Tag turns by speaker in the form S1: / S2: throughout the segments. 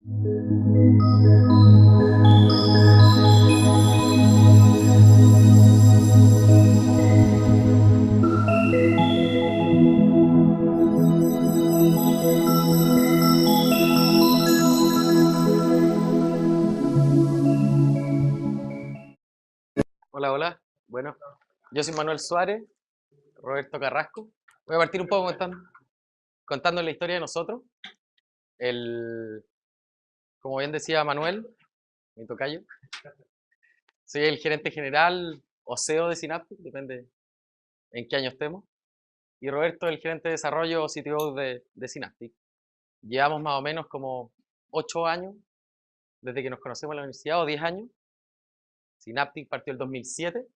S1: Hola, hola. Bueno, yo soy Manuel Suárez, Roberto Carrasco. Voy a partir un poco contando la historia de nosotros. El, como bien decía Manuel, mi tocayo, soy el gerente general o CEO de Synaptic, depende en qué año estemos. Y Roberto, el gerente de desarrollo o CTO de Synaptic. Llevamos más o menos como 8 años desde que nos conocemos en la universidad, o 10 años. Synaptic partió el 2007.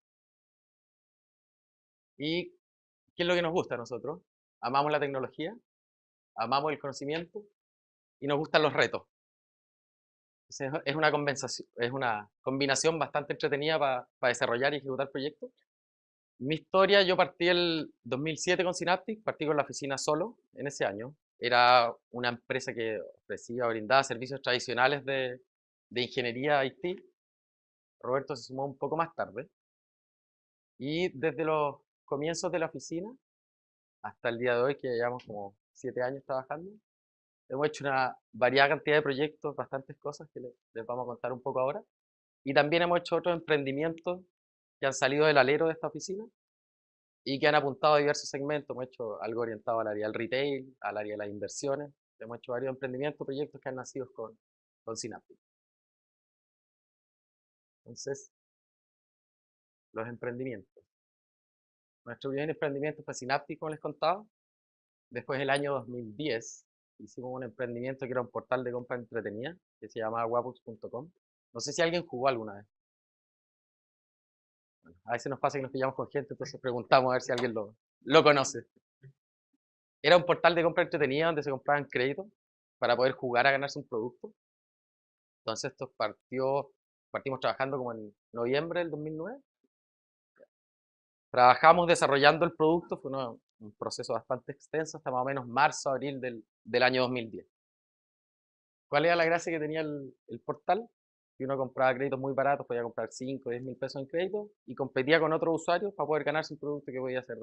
S1: ¿Y qué es lo que nos gusta a nosotros? Amamos la tecnología, amamos el conocimiento y nos gustan los retos. Entonces, es una combinación bastante entretenida para desarrollar y ejecutar proyectos. Mi historia, yo partí el 2007 con Synaptic, partí con la oficina solo en ese año. Era una empresa que ofrecía o brindaba servicios tradicionales de ingeniería IT. Roberto se sumó un poco más tarde. Y desde los comienzos de la oficina hasta el día de hoy, que llevamos como 7 años trabajando, hemos hecho una variada cantidad de proyectos, bastantes cosas que les vamos a contar un poco ahora. Y también hemos hecho otros emprendimientos que han salido del alero de esta oficina y que han apuntado a diversos segmentos. Hemos hecho algo orientado al área del retail, al área de las inversiones. Hemos hecho varios emprendimientos, proyectos que han nacido con Synaptic. Entonces, los emprendimientos. Nuestro primer emprendimiento fue Synaptic, como les contaba. Después, el año 2010, hicimos un emprendimiento que era un portal de compra entretenida que se llamaba wapux.com. No sé si alguien jugó alguna vez. Bueno, a veces nos pasa que nos pillamos con gente, entonces preguntamos a ver si alguien lo conoce. Era un portal de compra entretenida donde se compraban créditos para poder jugar a ganarse un producto. Entonces partimos trabajando como en noviembre del 2009. Trabajamos desarrollando el producto, fue un proceso bastante extenso hasta más o menos marzo, abril del año 2010. ¿Cuál era la gracia que tenía el portal? Que uno compraba créditos muy baratos, podía comprar 5 o 10 mil pesos en crédito y competía con otros usuarios para poder ganarse un producto que podía ser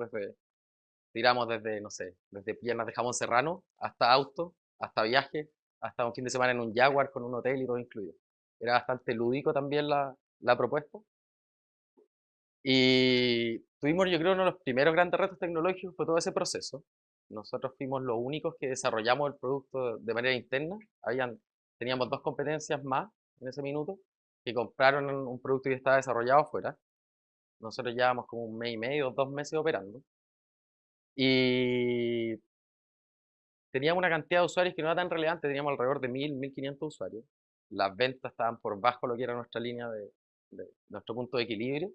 S1: tiramos desde, no sé, desde piernas de jamón serrano hasta auto, hasta viaje, hasta un fin de semana en un Jaguar con un hotel y todo incluido. Era bastante lúdico también la propuesta. Y tuvimos, yo creo, uno de los primeros grandes retos tecnológicos fue todo ese proceso. Nosotros fuimos los únicos que desarrollamos el producto de manera interna. Teníamos dos competencias más en ese minuto que compraron un producto que estaba desarrollado afuera. Nosotros llevábamos como un mes y medio, 2 meses operando. Y teníamos una cantidad de usuarios que no era tan relevante, teníamos alrededor de 1500 usuarios. Las ventas estaban por bajo lo que era nuestra línea de nuestro punto de equilibrio.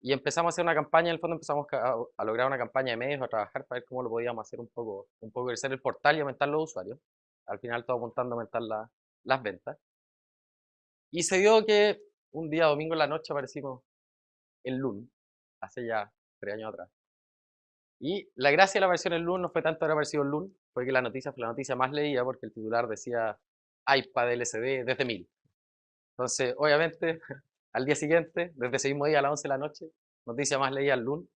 S1: Y empezamos a hacer una campaña, en el fondo empezamos a lograr una campaña de medios, a trabajar para ver cómo lo podíamos hacer un poco crecer el portal y aumentar los usuarios. Al final todo apuntando a aumentar las ventas. Y se dio que un día domingo en la noche aparecimos el lunes, hace ya 3 años atrás. Y la gracia de la versión el lunes no fue tanto haber aparecido el lunes, fue que la noticia fue la noticia más leída porque el titular decía iPad LCD desde 1000. Entonces, obviamente, al día siguiente, desde ese mismo día a las 11 de la noche, noticia más leída el lunes,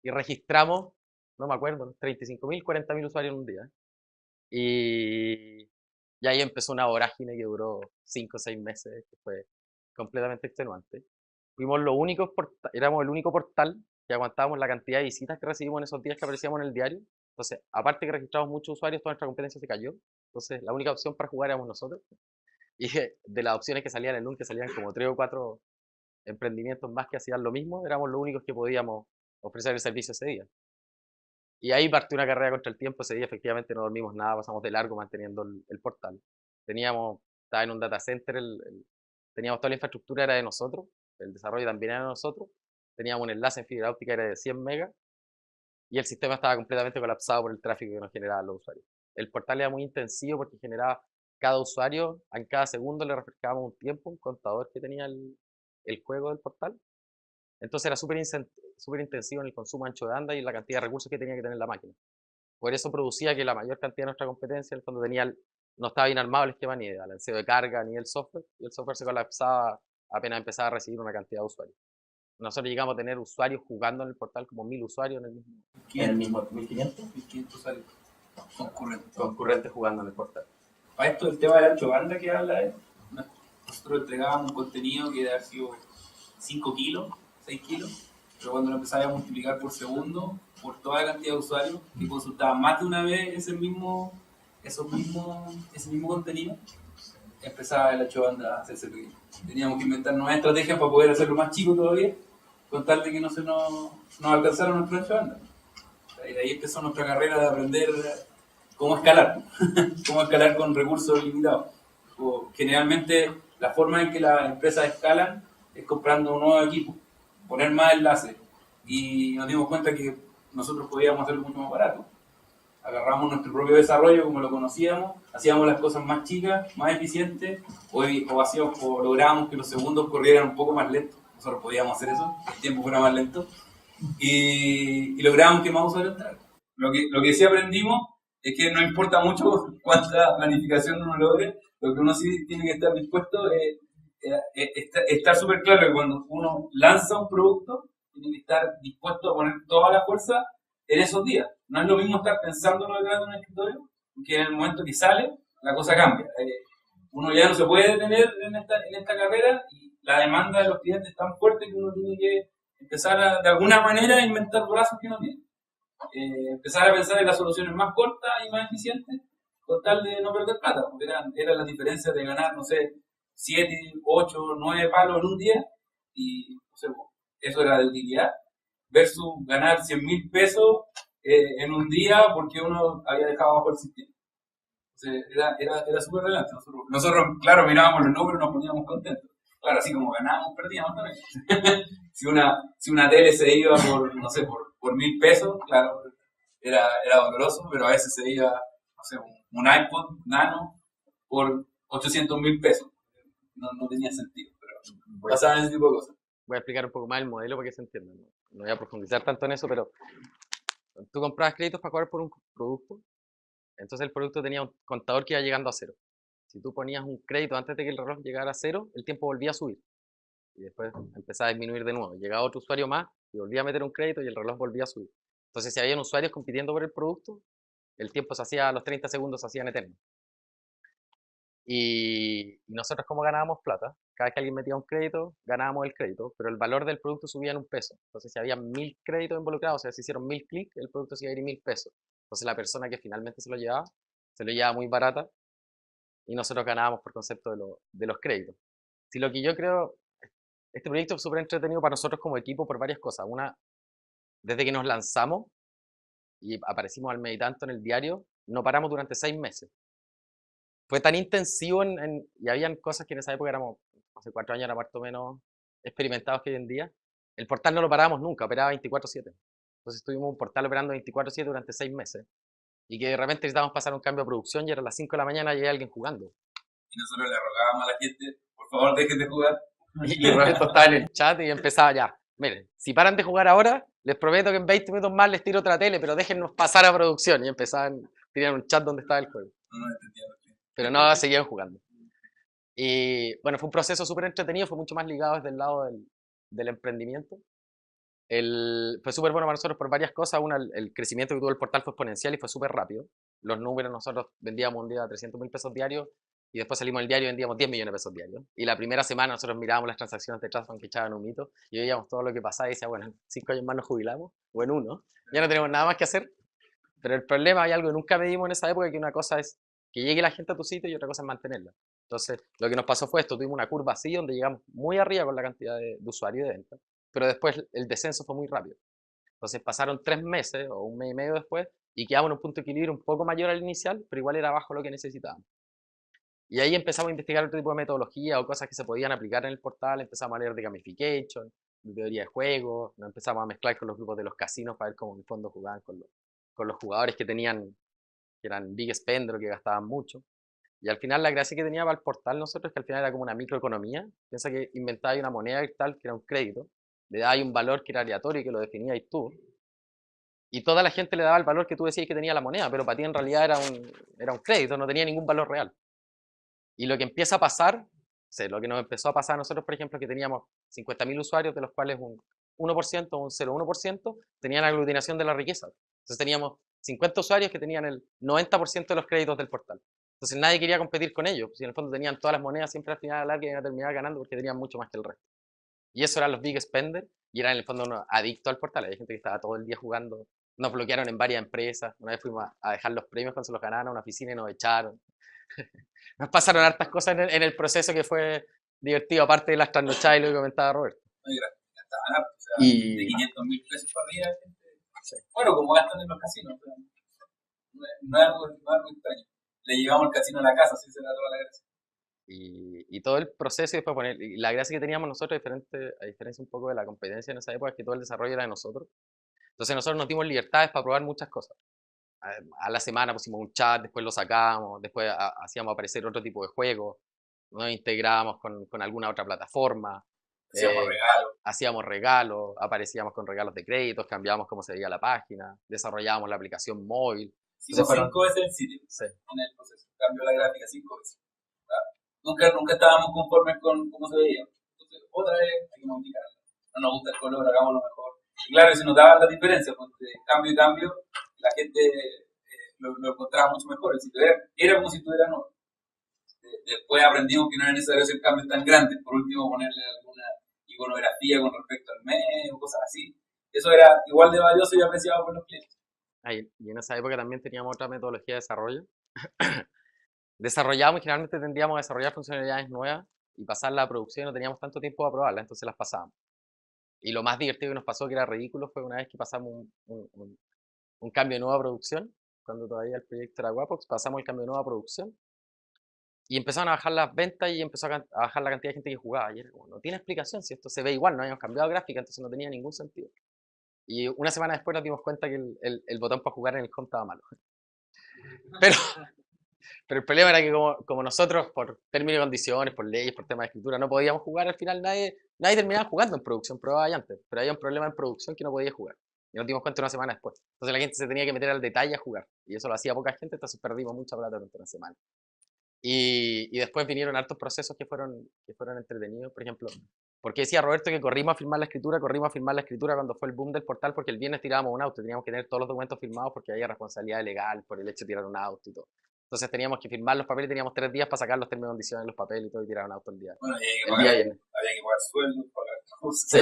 S1: y registramos, no me acuerdo, 35.000, 40.000 usuarios en un día. Y, y ahí empezó una vorágine que duró 5 o 6 meses, que fue completamente extenuante. Éramos el único portal que aguantábamos la cantidad de visitas que recibimos en esos días que aparecíamos en el diario. Entonces, aparte que registramos muchos usuarios, toda nuestra competencia se cayó. Entonces, la única opción para jugar éramos nosotros. Y de las opciones que salían en LUN, que salían como 3 o 4 emprendimientos más que hacían lo mismo, éramos los únicos que podíamos ofrecer el servicio ese día. Y ahí partió una carrera contra el tiempo. Ese día efectivamente no dormimos nada, pasamos de largo manteniendo el portal. Estaba en un data center, teníamos toda la infraestructura era de nosotros, el desarrollo también era de nosotros, teníamos un enlace en fibra óptica era de 100 megas y el sistema estaba completamente colapsado por el tráfico que nos generaban los usuarios. El portal era muy intensivo porque generaba cada usuario, en cada segundo le refrescábamos un tiempo, un contador que tenía el juego del portal. Entonces era súper intensivo en el consumo ancho de banda y en la cantidad de recursos que tenía que tener la máquina. Por eso producía que la mayor cantidad de nuestra competencia, en el fondo, tenía no estaba bien armado el esquema ni de balanceo de carga ni el software, y el software se colapsaba apenas empezaba a recibir una cantidad de usuarios. Nosotros llegamos a tener usuarios jugando en el portal, como 1000 usuarios en el mismo 1500
S2: 1500 usuarios
S1: concurrentes jugando en el portal.
S2: Para esto, el tema de la ancho banda que habla es, nosotros entregábamos un contenido que debe haber sido 5 kilos, 6 kilos, pero cuando lo empezaba a multiplicar por segundo, por toda la cantidad de usuarios que consultaban más de una vez ese mismo contenido, empezaba el ancho banda a hacerse pequeño. Teníamos que inventar nuevas estrategias para poder hacerlo más chico todavía, con tal de que no se nos alcanzara nuestro ancho banda. Y de ahí empezó nuestra carrera de aprender cómo escalar, cómo escalar con recursos limitados. Generalmente la forma en que las empresas escalan es comprando un nuevo equipo, poner más enlaces, y nos dimos cuenta que nosotros podíamos hacerlo mucho más barato. Agarramos nuestro propio desarrollo como lo conocíamos, hacíamos las cosas más chicas, más eficientes, o lográbamos que los segundos corrieran un poco más lentos. Nosotros podíamos hacer eso, el tiempo fuera más lento, y logramos que más usuarios entraran. Lo que sí aprendimos es que no importa mucho cuánta planificación uno logre, lo que uno sí tiene que estar dispuesto es estar súper claro que cuando uno lanza un producto, tiene que estar dispuesto a poner toda la fuerza en esos días. No es lo mismo estar pensándolo detrás de un escritorio, que en el momento que sale, la cosa cambia. Uno ya no se puede detener en esta carrera, y la demanda de los clientes es tan fuerte que uno tiene que empezar de alguna manera a inventar brazos que no tiene. Empezar a pensar en las soluciones más cortas y más eficientes, con tal de no perder plata. Era la diferencia de ganar, no sé, 7, 8, 9 palos en un día, y no sé, eso era de utilidad, versus ganar 100.000 pesos en un día porque uno había dejado bajo el sistema. Entonces, era súper relevante. Nosotros, claro, mirábamos los números y nos poníamos contentos. Claro, así como ganábamos, perdíamos también. si una tele se iba por, no sé, por 1.000 pesos, claro, era doloroso, pero a veces se iba, no sé, un iPod Nano por 800.000 pesos. No tenía sentido, pero pasaban ese tipo de cosas.
S1: Voy a explicar un poco más el modelo para que se entienda. No voy a profundizar tanto en eso, pero tú comprabas créditos para cobrar por un producto, entonces el producto tenía un contador que iba llegando a cero. Si tú ponías un crédito antes de que el reloj llegara a cero, el tiempo volvía a subir. Y después empezaba a disminuir de nuevo. Llegaba otro usuario más y volvía a meter un crédito y el reloj volvía a subir. Entonces, si habían usuarios compitiendo por el producto, el tiempo se hacía, los 30 segundos se hacían eternos. Y nosotros, como ganábamos plata, cada vez que alguien metía un crédito, ganábamos el crédito, pero el valor del producto subía en un peso. Entonces, si había 1000 créditos involucrados, o sea, si hicieron 1000 clics, el producto se iba a ir 1000 pesos. Entonces, la persona que finalmente se lo llevaba muy barata, y nosotros ganábamos por concepto de los créditos. Si lo que yo creo, este proyecto es súper entretenido para nosotros como equipo por varias cosas. Una, desde que nos lanzamos y aparecimos al Meditanto en el diario, no paramos durante 6 meses. Fue tan intensivo y habían cosas que en esa época éramos, hace 4 años, éramos harto menos experimentados que hoy en día. El portal no lo parábamos nunca, operaba 24/7. Entonces tuvimos un portal operando 24/7 durante 6 meses. Y que de repente necesitábamos pasar un cambio de producción y era a las 5 de la mañana y había alguien jugando.
S2: Y nosotros le rogábamos a la gente, por favor, dejen de jugar.
S1: Y Roberto estaba en el chat y empezaba ya. Miren, si paran de jugar ahora, les prometo que en 20 minutos más les tiro otra tele, pero déjennos pasar a producción. Y empezaban, tenían un chat donde estaba el juego.
S2: No entendía lo que.
S1: Pero no, seguían jugando. Y bueno, fue un proceso súper entretenido, fue mucho más ligado desde el lado del emprendimiento. Fue súper bueno para nosotros por varias cosas. Una, el crecimiento que tuvo el portal fue exponencial y fue súper rápido. Los números, nosotros vendíamos un día 300.000 pesos diarios y después salimos del diario y vendíamos 10 millones de pesos diarios. Y la primera semana nosotros mirábamos las transacciones de Trustfund que echaban un mito y veíamos todo lo que pasaba y decía, bueno, en 5 años más nos jubilamos, o en uno, ya no tenemos nada más que hacer. Pero el problema, hay algo que nunca medimos en esa época, que una cosa es que llegue la gente a tu sitio y otra cosa es mantenerla. Entonces, lo que nos pasó fue esto, tuvimos una curva así donde llegamos muy arriba con la cantidad de usuarios y de ventas, pero después el descenso fue muy rápido. Entonces pasaron 3 meses o un mes y medio después y quedamos en un punto de equilibrio un poco mayor al inicial, pero igual era bajo lo que necesitábamos. Y ahí empezamos a investigar otro tipo de metodología o cosas que se podían aplicar en el portal, empezamos a leer de gamification, de teoría de juegos, nos empezamos a mezclar con los grupos de los casinos para ver cómo en el fondo jugaban con los jugadores que eran big spender o que gastaban mucho. Y al final la gracia que tenía para el portal nosotros es que al final era como una microeconomía. Piensa que inventabas una moneda virtual que era un crédito, le dabas un valor que era aleatorio y que lo definías tú. Y toda la gente le daba el valor que tú decías que tenía la moneda, pero para ti en realidad era un crédito, no tenía ningún valor real. Y lo que empieza a pasar, o sea, lo que nos empezó a pasar a nosotros, por ejemplo, que teníamos 50.000 usuarios, de los cuales un 1% o un 0,1% tenían aglutinación de la riqueza. Entonces teníamos 50 usuarios que tenían el 90% de los créditos del portal. Entonces nadie quería competir con ellos, si en el fondo tenían todas las monedas, siempre al final a la larga iban a terminar ganando porque tenían mucho más que el resto. Y eso eran los big spenders y eran en el fondo unos adictos al portal. Hay gente que estaba todo el día jugando. Nos bloquearon en varias empresas. Una vez fuimos a dejar los premios cuando se los ganaron a una oficina y nos echaron. Nos pasaron hartas cosas en el proceso que fue divertido, aparte de las trasnochadas y lo que comentaba Roberto.
S2: No, y gastaban harto, o sea, de
S1: Y
S2: 500.000 pesos para arriba, gente.
S1: sí.
S2: Bueno, como gastan en los casinos, o sea, no es algo extraño. Le llevamos el casino a la casa, así será toda la gracia.
S1: Y todo el proceso y después poner, y la gracia que teníamos nosotros, a diferencia un poco de la competencia en esa época, es que todo el desarrollo era de nosotros. Entonces nosotros nos dimos libertades para probar muchas cosas. A la semana pusimos un chat, después lo sacábamos, después hacíamos aparecer otro tipo de juegos, nos integrábamos con alguna otra plataforma,
S2: Hacíamos regalos.
S1: hacíamos regalos, aparecíamos con regalos de créditos, cambiábamos cómo se veía la página, desarrollábamos la aplicación móvil.
S2: Hicimos
S1: Entonces
S2: 5 veces el sitio
S1: sí,
S2: en el proceso. Cambió la gráfica 5 veces. ¿Verdad? Nunca estábamos conformes con cómo se veía. Entonces, otra vez hay que modificarlo. No nos gusta el color, hagámoslo mejor. Y claro, se notaba la diferencia, porque cambio y cambio, la gente lo encontraba mucho mejor. El sitio era como si estuviera nuevo. Después aprendimos que no era necesario hacer cambios tan grandes. Por último, ponerle alguna iconografía con respecto al mes o cosas así. Eso era igual de valioso y apreciado por los clientes.
S1: y en esa época también teníamos otra metodología de desarrollo. Desarrollábamos y generalmente tendríamos a desarrollar funcionalidades nuevas y pasarlas a producción y no teníamos tanto tiempo para probarlas, entonces las pasábamos. Y lo más divertido que nos pasó, que era ridículo, fue una vez que pasamos un cambio de nueva producción, cuando todavía el proyecto era Guapox, pasamos el cambio de nueva producción y empezaron a bajar las ventas y empezó a bajar la cantidad de gente que jugaba. Y era como, no tiene explicación, si esto se ve igual, no habíamos cambiado gráfica, entonces no tenía ningún sentido. Y una semana después nos dimos cuenta que el botón para jugar en el home estaba malo. Pero, pero el problema era que como nosotros, por términos y condiciones, por leyes, por temas de escritura, no podíamos jugar, al final nadie terminaba jugando en producción, probaba ya antes, pero había un problema en producción que no podía jugar. Y nos dimos cuenta una semana después. Entonces la gente se tenía que meter al detalle a jugar. Y eso lo hacía poca gente, entonces perdimos mucha plata durante una semana. Y después vinieron hartos procesos que fueron entretenidos. Por ejemplo, porque decía Roberto que corrimos a firmar la escritura cuando fue el boom del portal, porque el viernes tirábamos un auto, teníamos que tener todos los documentos firmados porque había responsabilidad legal por el hecho de tirar un auto y todo. Entonces teníamos que firmar los papeles, teníamos 3 días para sacar los términos y condiciones, los papeles y todo, y tirar un auto el día.
S2: Bueno,
S1: El día viernes.
S2: había que pagar sueldos, pagar cosas.
S1: Sí,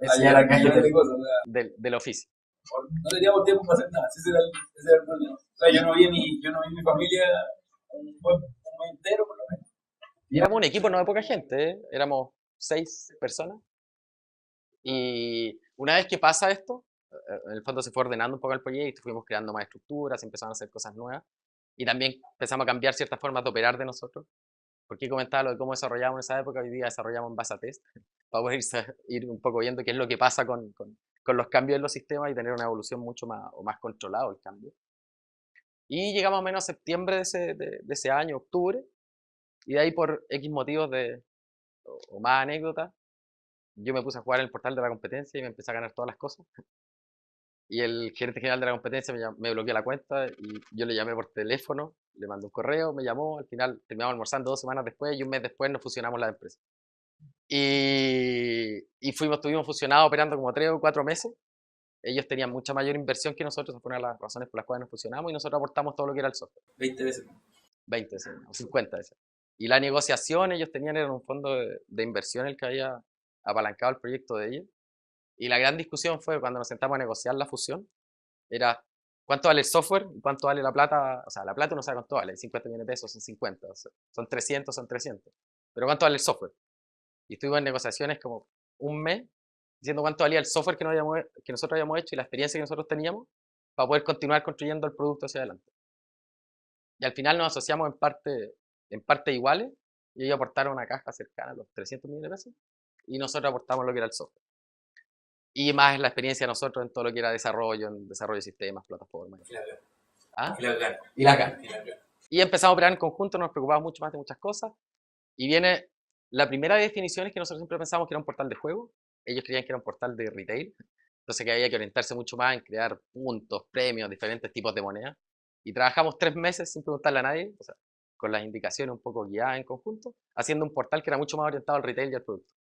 S2: Había la cantidad de cosas.
S1: del oficio.
S2: No teníamos tiempo para hacer nada, ese era el problema. O sea, yo no vi a mi familia un mes entero, por lo menos.
S1: Y éramos un equipo no de poca gente, ¿eh? Éramos 6 personas. Y una vez que pasa esto, en el fondo se fue ordenando un poco el proyecto, fuimos creando más estructuras, empezamos a hacer cosas nuevas. Y también empezamos a cambiar ciertas formas de operar de nosotros. Porque comentaba lo de cómo desarrollábamos en esa época, hoy día desarrollamos en base a test, para poder ir un poco viendo qué es lo que pasa con los cambios en los sistemas y tener una evolución mucho más controlada el cambio. Y llegamos más o menos a septiembre de ese año, octubre, y de ahí por X motivos o más anécdotas, yo me puse a jugar en el portal de la competencia y me empecé a ganar todas las cosas. Y el gerente general de la competencia me bloqueó la cuenta y yo le llamé por teléfono, le mandé un correo, me llamó, al final terminamos almorzando 2 semanas después y un mes después nos fusionamos la empresa. Y estuvimos fusionados operando como 3 o 4 meses. Ellos tenían mucha mayor inversión que nosotros, esa fue una de las razones por las cuales nos fusionamos y nosotros aportamos todo lo que era el software.
S2: 20 veces.
S1: 20 veces, o 50 veces. Y la negociación ellos tenían era un fondo de inversión el que había apalancado el proyecto de ellos. Y la gran discusión fue cuando nos sentamos a negociar la fusión, era cuánto vale el software y cuánto vale la plata. O sea, la plata uno sabe cuánto vale, 50 millones de pesos son 50, o sea, son 300, son 300. Pero cuánto vale el software. Y estuvimos en negociaciones como un mes diciendo cuánto valía el software que nosotros habíamos hecho y la experiencia que nosotros teníamos para poder continuar construyendo el producto hacia adelante. Y al final nos asociamos en parte iguales y ellos aportaron una caja cercana a los 300 millones de pesos y nosotros aportamos lo que era el software. Y más la experiencia de nosotros en todo lo que era desarrollo, en desarrollo de sistemas, plataformas. ¿Ah?
S2: Y la gana.
S1: Y empezamos a operar en conjunto, nos preocupamos mucho más de muchas cosas. Y viene la primera definición es que nosotros siempre pensamos que era un portal de juego. Ellos creían que era un portal de retail. Entonces que había que orientarse mucho más en crear puntos, premios, diferentes tipos de monedas. Y trabajamos 3 meses sin preguntarle a nadie, o sea, con las indicaciones un poco guiadas en conjunto, haciendo un portal que era mucho más orientado al retail y al producto.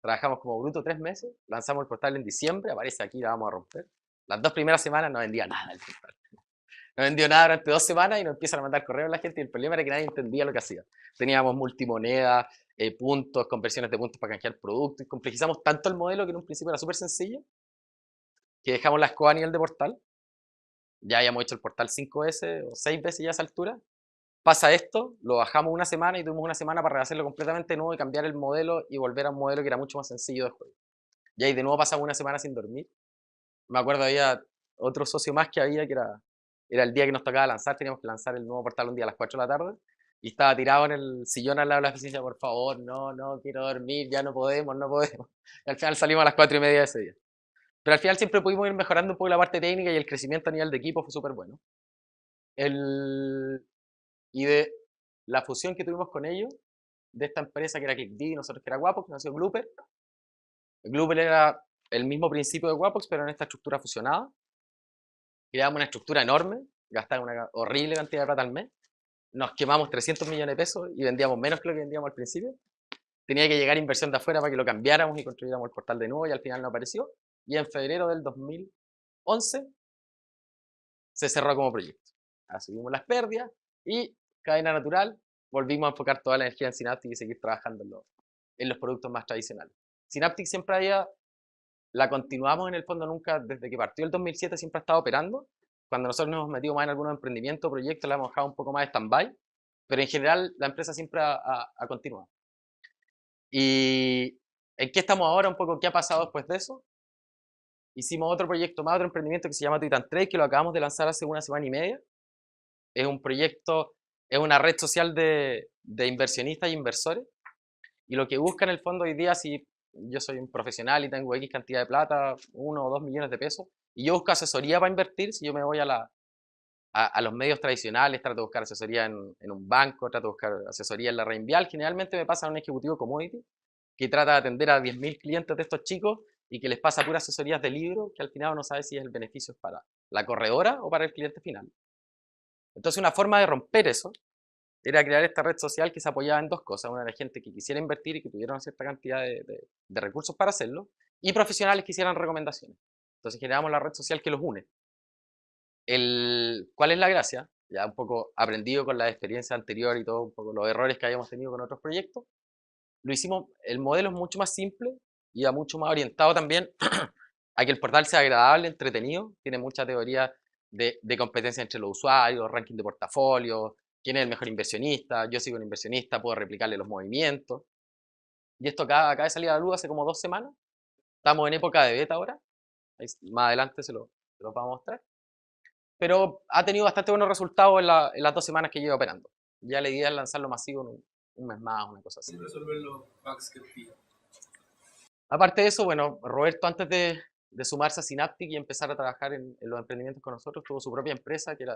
S1: Trabajamos como bruto 3 meses, lanzamos el portal en diciembre, aparece aquí, la vamos a romper. Las 2 primeras semanas no vendía nada el portal. No vendió nada durante 2 semanas y nos empiezan a mandar correos a la gente y el problema era que nadie entendía lo que hacía. Teníamos multimonedas, puntos, conversiones de puntos para canjear productos y complejizamos tanto el modelo que en un principio era súper sencillo que dejamos la escoba a nivel de portal. Ya habíamos hecho el portal 5 veces o 6 veces ya a esa altura. Pasa esto, lo bajamos una semana y tuvimos una semana para rehacerlo completamente nuevo y cambiar el modelo y volver a un modelo que era mucho más sencillo de juego. Y ahí de nuevo pasamos una semana sin dormir. Me acuerdo había otro socio más que había que era el día que nos tocaba lanzar, teníamos que lanzar el nuevo portal un día a las 4 de la tarde y estaba tirado en el sillón al lado de la oficina, por favor, no, no, quiero dormir, ya no podemos, no podemos. Y al final salimos a las 4:30 de ese día. Pero al final siempre pudimos ir mejorando un poco la parte técnica y el crecimiento a nivel de equipo fue súper bueno. Y de la fusión que tuvimos con ellos, de esta empresa que era ClickD y nosotros que era Guapox, que nació Glooper. Glooper era el mismo principio de Guapox, pero en esta estructura fusionada. Creamos una estructura enorme, gastamos una horrible cantidad de plata al mes. Nos quemamos 300 millones de pesos y vendíamos menos que lo que vendíamos al principio. Tenía que llegar inversión de afuera para que lo cambiáramos y construyéramos el portal de nuevo y al final no apareció. Y en febrero del 2011 se cerró como proyecto. Asumimos las pérdidas y cadena natural, volvimos a enfocar toda la energía en Synaptic y seguir trabajando en los productos más tradicionales. Synaptic siempre la continuamos en el fondo nunca, desde que partió el 2007 siempre ha estado operando. Cuando nosotros nos hemos metido más en algunos emprendimientos o proyectos la hemos dejado un poco más de stand-by, pero en general la empresa siempre ha continuado. ¿Y en qué estamos ahora? Un poco qué ha pasado después de eso. Hicimos otro proyecto más, otro emprendimiento que se llama Titan Trade, que lo acabamos de lanzar hace una semana y media. Es un proyecto, es una red social de inversionistas e inversores. Y lo que busca en el fondo hoy día, si yo soy un profesional y tengo X cantidad de plata, 1 o 2 millones de pesos, y yo busco asesoría para invertir, si yo me voy a los medios tradicionales, trato de buscar asesoría en un banco, trato de buscar asesoría en la Reinvial, generalmente me pasa a un ejecutivo commodity que trata de atender a 10.000 clientes de estos chicos y que les pasa puras asesorías de libro, que al final no sabe si el beneficio es para la corredora o para el cliente final. Entonces una forma de romper eso era crear esta red social que se apoyaba en dos cosas. Una era gente que quisiera invertir y que tuviera una cierta cantidad de recursos para hacerlo, y profesionales que hicieran recomendaciones. Entonces generamos la red social que los une. ¿Cuál es la gracia? Ya un poco aprendido con la experiencia anterior y todo, un poco los errores que habíamos tenido con otros proyectos. Lo hicimos, el modelo es mucho más simple y va mucho más orientado también a que el portal sea agradable, entretenido, tiene mucha teoría de competencia entre los usuarios, ranking de portafolio, quién es el mejor inversionista, yo sigo un inversionista, puedo replicarle los movimientos. Y esto acaba de salir a la luz hace como 2 semanas. Estamos en época de beta ahora. Más adelante se lo vamos a mostrar. Pero ha tenido bastante buenos resultados en las 2 semanas que lleva operando. Ya la idea es lanzarlo masivo en un mes más, una cosa así.
S2: Resolver los bugs que piden.
S1: Aparte de eso, bueno, Roberto antes de sumarse a Synaptic y empezar a trabajar en los emprendimientos con nosotros, tuvo su propia empresa que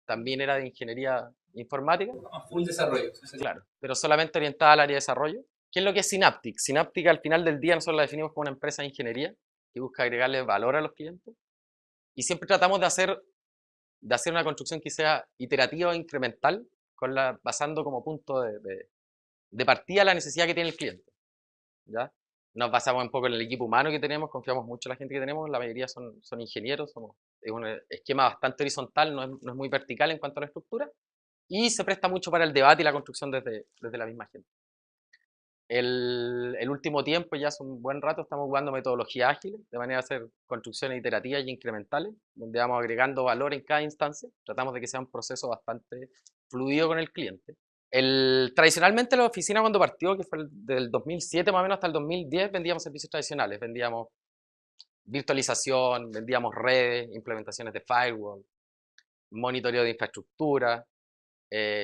S1: también era de ingeniería informática.
S2: A full desarrollo.
S1: Claro, pero solamente orientada al área de desarrollo. ¿Qué es lo que es Synaptic? Synaptic al final del día nosotros la definimos como una empresa de ingeniería que busca agregarle valor a los clientes. Y siempre tratamos de hacer una construcción que sea iterativa o incremental, basando como punto de partida la necesidad que tiene el cliente. ¿Ya? Nos basamos un poco en el equipo humano que tenemos, confiamos mucho en la gente que tenemos, la mayoría son ingenieros, es un esquema bastante horizontal, no es muy vertical en cuanto a la estructura, y se presta mucho para el debate y la construcción desde la misma gente. El último tiempo, ya hace un buen rato, estamos jugando metodologías ágiles, de manera de hacer construcciones iterativas y incrementales, donde vamos agregando valor en cada instancia, tratamos de que sea un proceso bastante fluido con el cliente. Tradicionalmente la oficina cuando partió, que fue del 2007 más o menos hasta el 2010, vendíamos servicios tradicionales, vendíamos virtualización, vendíamos redes, implementaciones de firewall, monitoreo de infraestructura,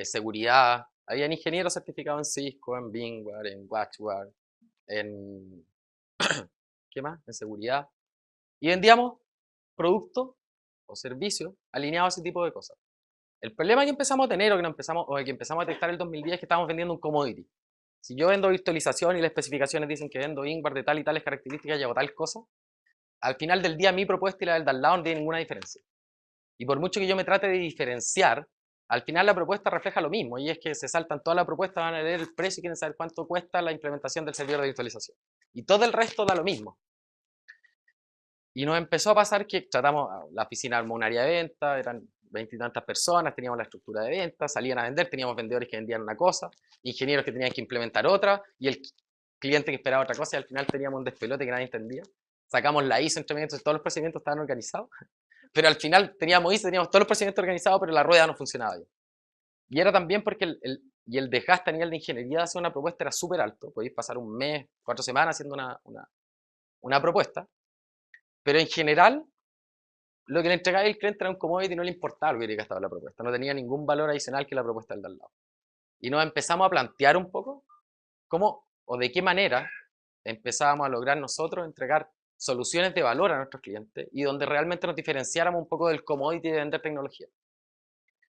S1: seguridad. Habían ingenieros certificados en Cisco, en VMware, en WatchWare, en ¿qué más? En seguridad. Y vendíamos productos o servicios alineados a ese tipo de cosas. El problema que empezamos a tener, o que empezamos a detectar en el 2010, es que estábamos vendiendo un commodity. Si yo vendo virtualización y las especificaciones dicen que vendo VMware de tal y tales características y hago tal cosa, al final del día mi propuesta y la del de al lado no tiene ninguna diferencia. Y por mucho que yo me trate de diferenciar, al final la propuesta refleja lo mismo, y es que se saltan toda la propuesta, van a leer el precio y quieren saber cuánto cuesta la implementación del servidor de virtualización. Y todo el resto da lo mismo. Y nos empezó a pasar que tratamos, la oficina armó un área de venta, eran 20 y tantas personas, teníamos la estructura de venta, salían a vender, teníamos vendedores que vendían una cosa, ingenieros que tenían que implementar otra, y el cliente que esperaba otra cosa, y al final teníamos un despelote que nadie entendía. Sacamos la ISO entre medio, entonces todos los procedimientos estaban organizados, pero al final teníamos ISO, teníamos todos los procedimientos organizados, pero la rueda no funcionaba bien. Y era también porque el desgaste a nivel de ingeniería de hacer una propuesta era súper alto, podéis pasar un mes, 4 semanas haciendo una propuesta, pero en general lo que le entregaba el cliente era un commodity y no le importaba lo que hubiera gastado la propuesta, no tenía ningún valor adicional que la propuesta del de al lado. Y nos empezamos a plantear un poco cómo o de qué manera empezábamos a lograr nosotros entregar soluciones de valor a nuestros clientes y donde realmente nos diferenciáramos un poco del commodity de vender tecnología.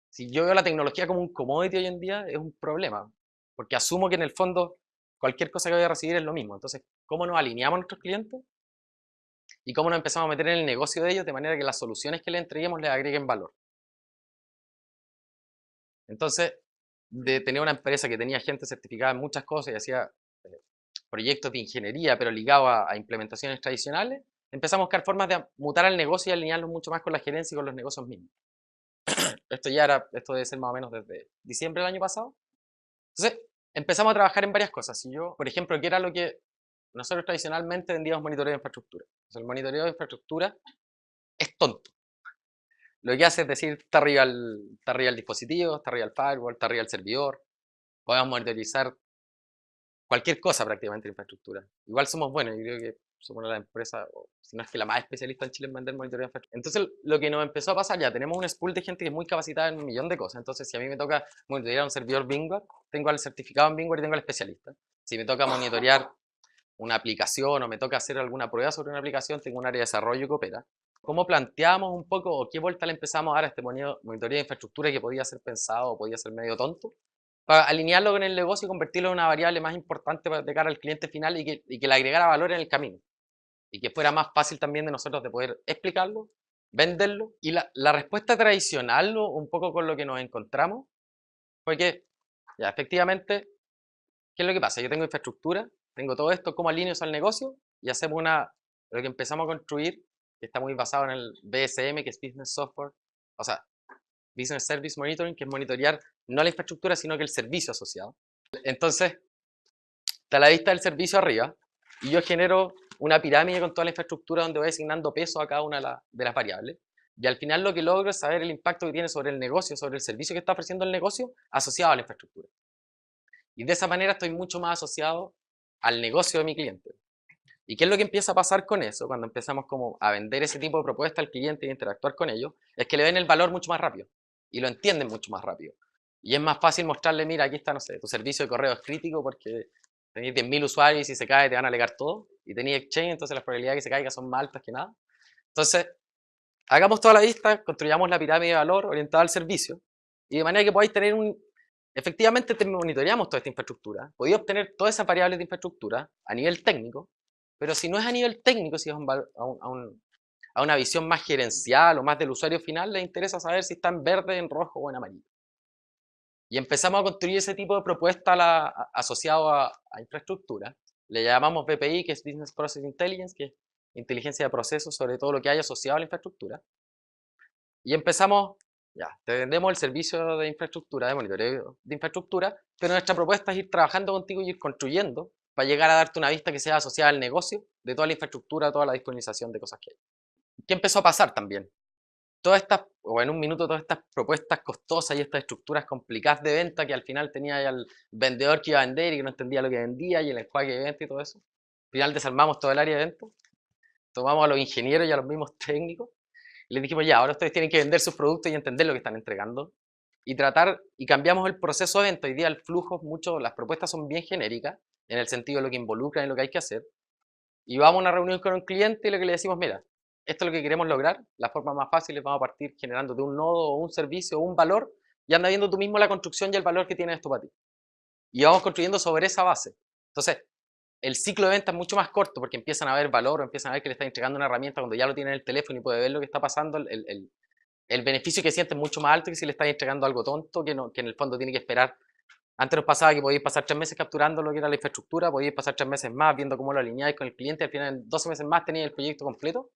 S1: Si yo veo la tecnología como un commodity hoy en día, es un problema, porque asumo que en el fondo cualquier cosa que voy a recibir es lo mismo. Entonces, ¿cómo nos alineamos a nuestros clientes? Y cómo nos empezamos a meter en el negocio de ellos de manera que las soluciones que les entreguemos les agreguen valor. Entonces, de tener una empresa que tenía gente certificada en muchas cosas y hacía proyectos de ingeniería, pero ligados a implementaciones tradicionales, empezamos a buscar formas de mutar al negocio y alinearlos mucho más con la gerencia y con los negocios mismos. Esto debe ser más o menos desde diciembre del año pasado. Entonces, empezamos a trabajar en varias cosas. Si yo, por ejemplo, ¿qué era lo que nosotros tradicionalmente vendíamos? Monitoreo de infraestructura. Entonces, el monitoreo de infraestructura es tonto. Lo que hace es decir, está arriba el dispositivo, está arriba el firewall, está arriba el servidor. Podemos monitorizar cualquier cosa prácticamente en infraestructura. Igual somos buenos, yo creo que somos la empresa, o si no es que la más especialista en Chile en vender monitoreo de infraestructura. Entonces, lo que nos empezó a pasar, ya tenemos un pool de gente que es muy capacitada en un millón de cosas. Entonces, si a mí me toca monitorear un servidor VMware, tengo al certificado en VMware y tengo al especialista. Si me toca monitorear una aplicación o me toca hacer alguna prueba sobre una aplicación, tengo un área de desarrollo que opera. ¿Cómo planteamos un poco o qué vuelta le empezamos a dar a este monitoreo de infraestructura que podía ser pensado o podía ser medio tonto? Para alinearlo con el negocio y convertirlo en una variable más importante de cara al cliente final y que le agregara valor en el camino. Y que fuera más fácil también de nosotros de poder explicarlo, venderlo. Y la respuesta tradicional, un poco con lo que nos encontramos, fue que, ya, efectivamente, ¿qué es lo que pasa? Yo tengo infraestructura, tengo todo esto, ¿cómo alineo eso al negocio? Y hacemos lo que empezamos a construir, que está muy basado en el BSM, que es Business Software, o sea, Business Service Monitoring, que es monitorear no la infraestructura, sino que el servicio asociado. Entonces, está la vista del servicio arriba, y yo genero una pirámide con toda la infraestructura donde voy asignando peso a cada una de las variables. Y al final lo que logro es saber el impacto que tiene sobre el negocio, sobre el servicio que está ofreciendo el negocio, asociado a la infraestructura. Y de esa manera estoy mucho más asociado al negocio de mi cliente. ¿Y qué es lo que empieza a pasar con eso? Cuando empezamos como a vender ese tipo de propuesta al cliente y interactuar con ellos, es que le ven el valor mucho más rápido y lo entienden mucho más rápido. Y es más fácil mostrarle, mira, aquí está, no sé, tu servicio de correo es crítico porque tenéis 10.000 usuarios y si se cae te van a alegar todo. Y tenéis Exchange, entonces las probabilidades de que se caiga son más altas que nada. Entonces, hagamos toda la vista, construyamos la pirámide de valor orientada al servicio y de manera que podáis tener efectivamente te monitoreamos toda esta infraestructura, podéis obtener todas esas variables de infraestructura a nivel técnico, pero si no es a nivel técnico, si es a una visión más gerencial o más del usuario final, les interesa saber si está en verde, en rojo o en amarillo. Y empezamos a construir ese tipo de propuesta asociado a infraestructura. Le llamamos BPI, que es Business Process Intelligence, que es inteligencia de procesos sobre todo lo que hay asociado a la infraestructura. Y empezamos, ya, te vendemos el servicio de infraestructura, de monitoreo de infraestructura, pero nuestra propuesta es ir trabajando contigo y ir construyendo para llegar a darte una vista que sea asociada al negocio de toda la infraestructura, toda la disponibilización de cosas que hay. ¿Qué empezó a pasar también? O en un minuto, todas estas propuestas costosas y estas estructuras complicadas de venta que al final tenía al vendedor que iba a vender y que no entendía lo que vendía y el enjuague de venta y todo eso. Al final desarmamos todo el área de venta, tomamos a los ingenieros y a los mismos técnicos y les dijimos, ya, ahora ustedes tienen que vender sus productos y entender lo que están entregando y cambiamos el proceso de venta. Hoy día el flujo, las propuestas son bien genéricas en el sentido de lo que involucran y lo que hay que hacer. Y vamos a una reunión con un cliente y lo que le decimos, mira, esto es lo que queremos lograr, la forma más fácil es vamos a partir generándote un nodo o un servicio o un valor y anda viendo tú mismo la construcción y el valor que tiene esto para ti. Y vamos construyendo sobre esa base. Entonces, el ciclo de venta es mucho más corto porque empiezan a ver valor o empiezan a ver que le están entregando una herramienta cuando ya lo tienen en el teléfono y puede ver lo que está pasando. El beneficio que siente es mucho más alto que si le estás entregando algo tonto que, no, que en el fondo tiene que esperar. Antes nos pasaba que podíais pasar 3 meses capturando lo que era la infraestructura, podíais pasar 3 meses más viendo cómo lo alineáis con el cliente, al final en 12 meses más teníais el proyecto completo.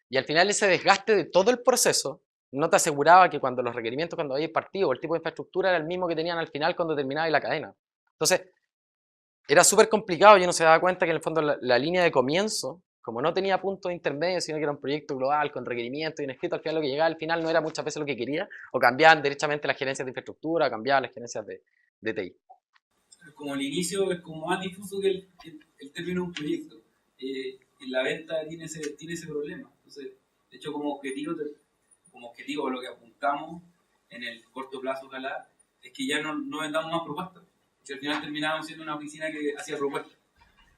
S1: Y al final ese desgaste de todo el proceso no te aseguraba que cuando los requerimientos, cuando habíais partido, o el tipo de infraestructura era el mismo que tenían al final cuando terminabais la cadena. Entonces, era súper complicado y uno se daba cuenta que en el fondo la línea de comienzo, como no tenía puntos intermedios, sino que era un proyecto global con requerimientos y un escrito, al final lo que llegaba al final no era muchas veces lo que quería, o cambiaban derechamente las gerencias de infraestructura, o cambiaban las gerencias de TI.
S2: Como el inicio es como más difuso que el término de un proyecto. En la venta tiene ese problema. Entonces, de hecho, como objetivo lo que apuntamos en el corto plazo, ojalá, es que ya no vendamos más propuestas. Porque al final terminábamos siendo una oficina que hacía propuestas.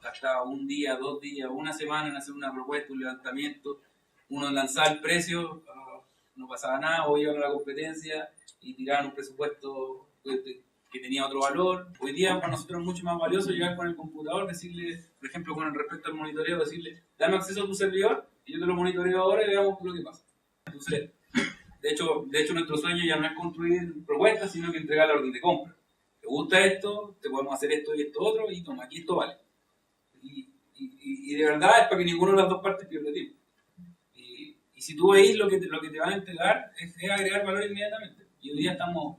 S2: Gastaba un día, 2 días, una semana en hacer una propuesta, un levantamiento. Uno lanzaba el precio, no pasaba nada, o iban a la competencia y tiraban un presupuesto que tenía otro valor. Hoy día para nosotros es mucho más valioso llegar con el computador, decirle, por ejemplo, con respecto al monitoreo, decirle, dame acceso a tu servidor y yo te lo monitoreo ahora y veamos lo que pasa. Entonces, de hecho nuestro sueño ya no es construir propuestas, sino que entregar la orden de compra. ¿Te gusta esto? Te podemos hacer esto y esto otro, y toma, aquí esto vale. Y de verdad es para que ninguna de las dos partes pierda tiempo. Y si tú veis lo que te van a entregar, es agregar valor inmediatamente. Y hoy día estamos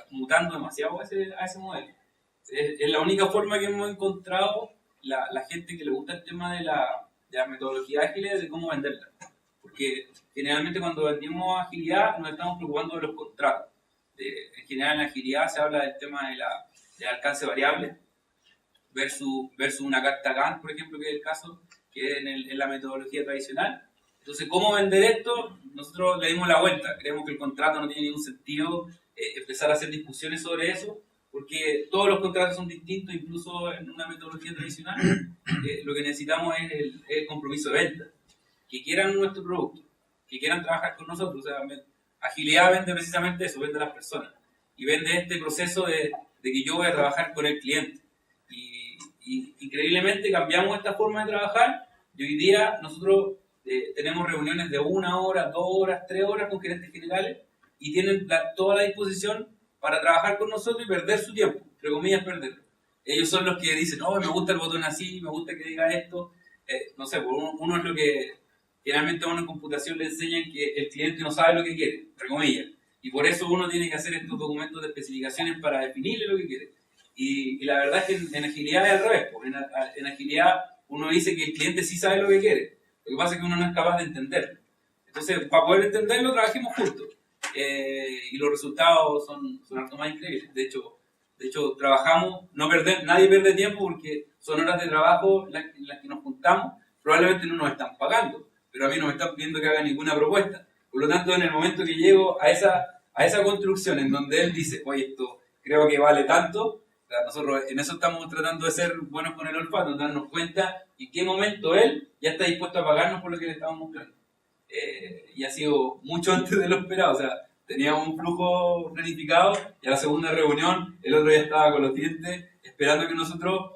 S2: mutando demasiado a ese modelo. Es la única forma que hemos encontrado la gente que le gusta el tema de la metodología ágil, de cómo venderla. Porque generalmente cuando vendimos agilidad nos estamos preocupando de los contratos. En general en agilidad se habla del tema del alcance variable versus una carta Gantt, por ejemplo, que es el caso, que es en la metodología tradicional. Entonces, ¿cómo vender esto? Nosotros le dimos la vuelta. Creemos que el contrato no tiene ningún sentido, empezar a hacer discusiones sobre eso, porque todos los contratos son distintos, incluso en una metodología tradicional. Lo que necesitamos es el compromiso de venta. Que quieran nuestro producto, que quieran trabajar con nosotros. O sea, agilidad vende precisamente eso, vende a las personas. Y vende este proceso de que yo voy a trabajar con el cliente. Y increíblemente cambiamos esta forma de trabajar y hoy día nosotros tenemos reuniones de 1 hora, 2 horas, 3 horas con gerentes generales y tienen toda la disposición para trabajar con nosotros y perder su tiempo, entre comillas perderlo. Ellos son los que dicen, oh, me gusta el botón así, me gusta que diga esto. No sé, uno es lo que generalmente a uno en computación le enseñan que el cliente no sabe lo que quiere, entre comillas. Y por eso uno tiene que hacer estos documentos de especificaciones para definirle lo que quiere. Y la verdad es que en agilidad es al revés. En agilidad uno dice que el cliente sí sabe lo que quiere. Lo que pasa es que uno no es capaz de entenderlo. Entonces, para poder entenderlo, trabajemos juntos. Y los resultados son harto más increíbles. De hecho trabajamos, nadie pierde tiempo porque son horas de trabajo en las que nos juntamos. Probablemente no nos están pagando, pero a mí no me están pidiendo que haga ninguna propuesta. Por lo tanto, en el momento que llego a esa construcción en donde él dice, oye, esto creo que vale tanto, nosotros en eso estamos tratando de ser buenos con el olfato, darnos cuenta en qué momento él ya está dispuesto a pagarnos por lo que le estamos mostrando. Y ha sido mucho antes de lo esperado, o sea, teníamos un flujo planificado y a la segunda reunión el otro ya estaba con los dientes esperando que nosotros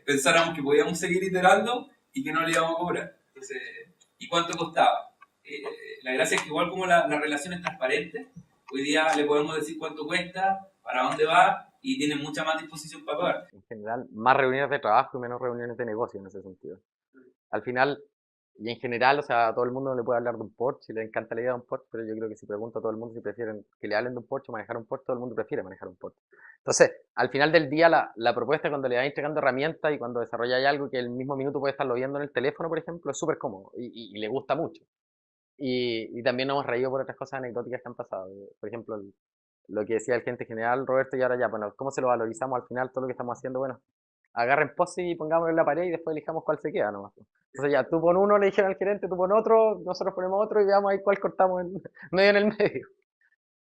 S2: pensáramos que podíamos seguir iterando y que no le íbamos a cobrar. Entonces, ¿y cuánto costaba? La gracia es que igual como la relación es transparente, hoy día le podemos decir cuánto cuesta, para dónde va, y tiene mucha más disposición para pagar.
S1: En general, más reuniones de trabajo y menos reuniones de negocio en ese sentido. Al final, y en general, o sea, a todo el mundo le puede hablar de un Porsche y le encanta la idea de un Porsche, pero yo creo que si pregunto a todo el mundo si prefieren que le hablen de un Porsche o manejar un Porsche, todo el mundo prefiere manejar un Porsche. Entonces, al final del día, la propuesta cuando le vas entregando herramientas y cuando desarrolláis algo que el mismo minuto puede estarlo viendo en el teléfono, por ejemplo, es súper cómodo y le gusta mucho. Y también nos hemos reído por otras cosas anecdóticas que han pasado. Por ejemplo, lo que decía el gerente general, Roberto, y ahora ya, bueno, ¿cómo se lo valorizamos al final todo lo que estamos haciendo? Bueno, agarren post y pongámoslo en la pared y después elijamos cuál se queda nomás. Entonces ya, tú pon uno, le dijeron al gerente, tú pon otro, nosotros ponemos otro y veamos ahí cuál cortamos medio en el medio.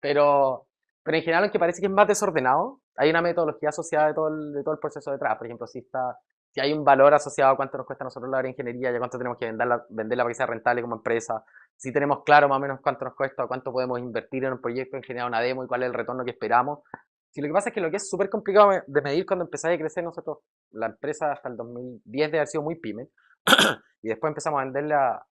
S1: Pero, pero en general, aunque parece que es más desordenado, hay una metodología asociada de todo el proceso detrás. Por ejemplo, si hay un valor asociado a cuánto nos cuesta a nosotros la área de ingeniería y a cuánto tenemos que venderla para que sea rentable como empresa, si tenemos claro más o menos cuánto nos cuesta o cuánto podemos invertir en un proyecto, en generar una demo y cuál es el retorno que esperamos. Si lo que pasa es que lo que es súper complicado de medir cuando empezáis a crecer, nosotros la empresa hasta el 2010 debe haber sido muy pyme, y después empezamos a venderle a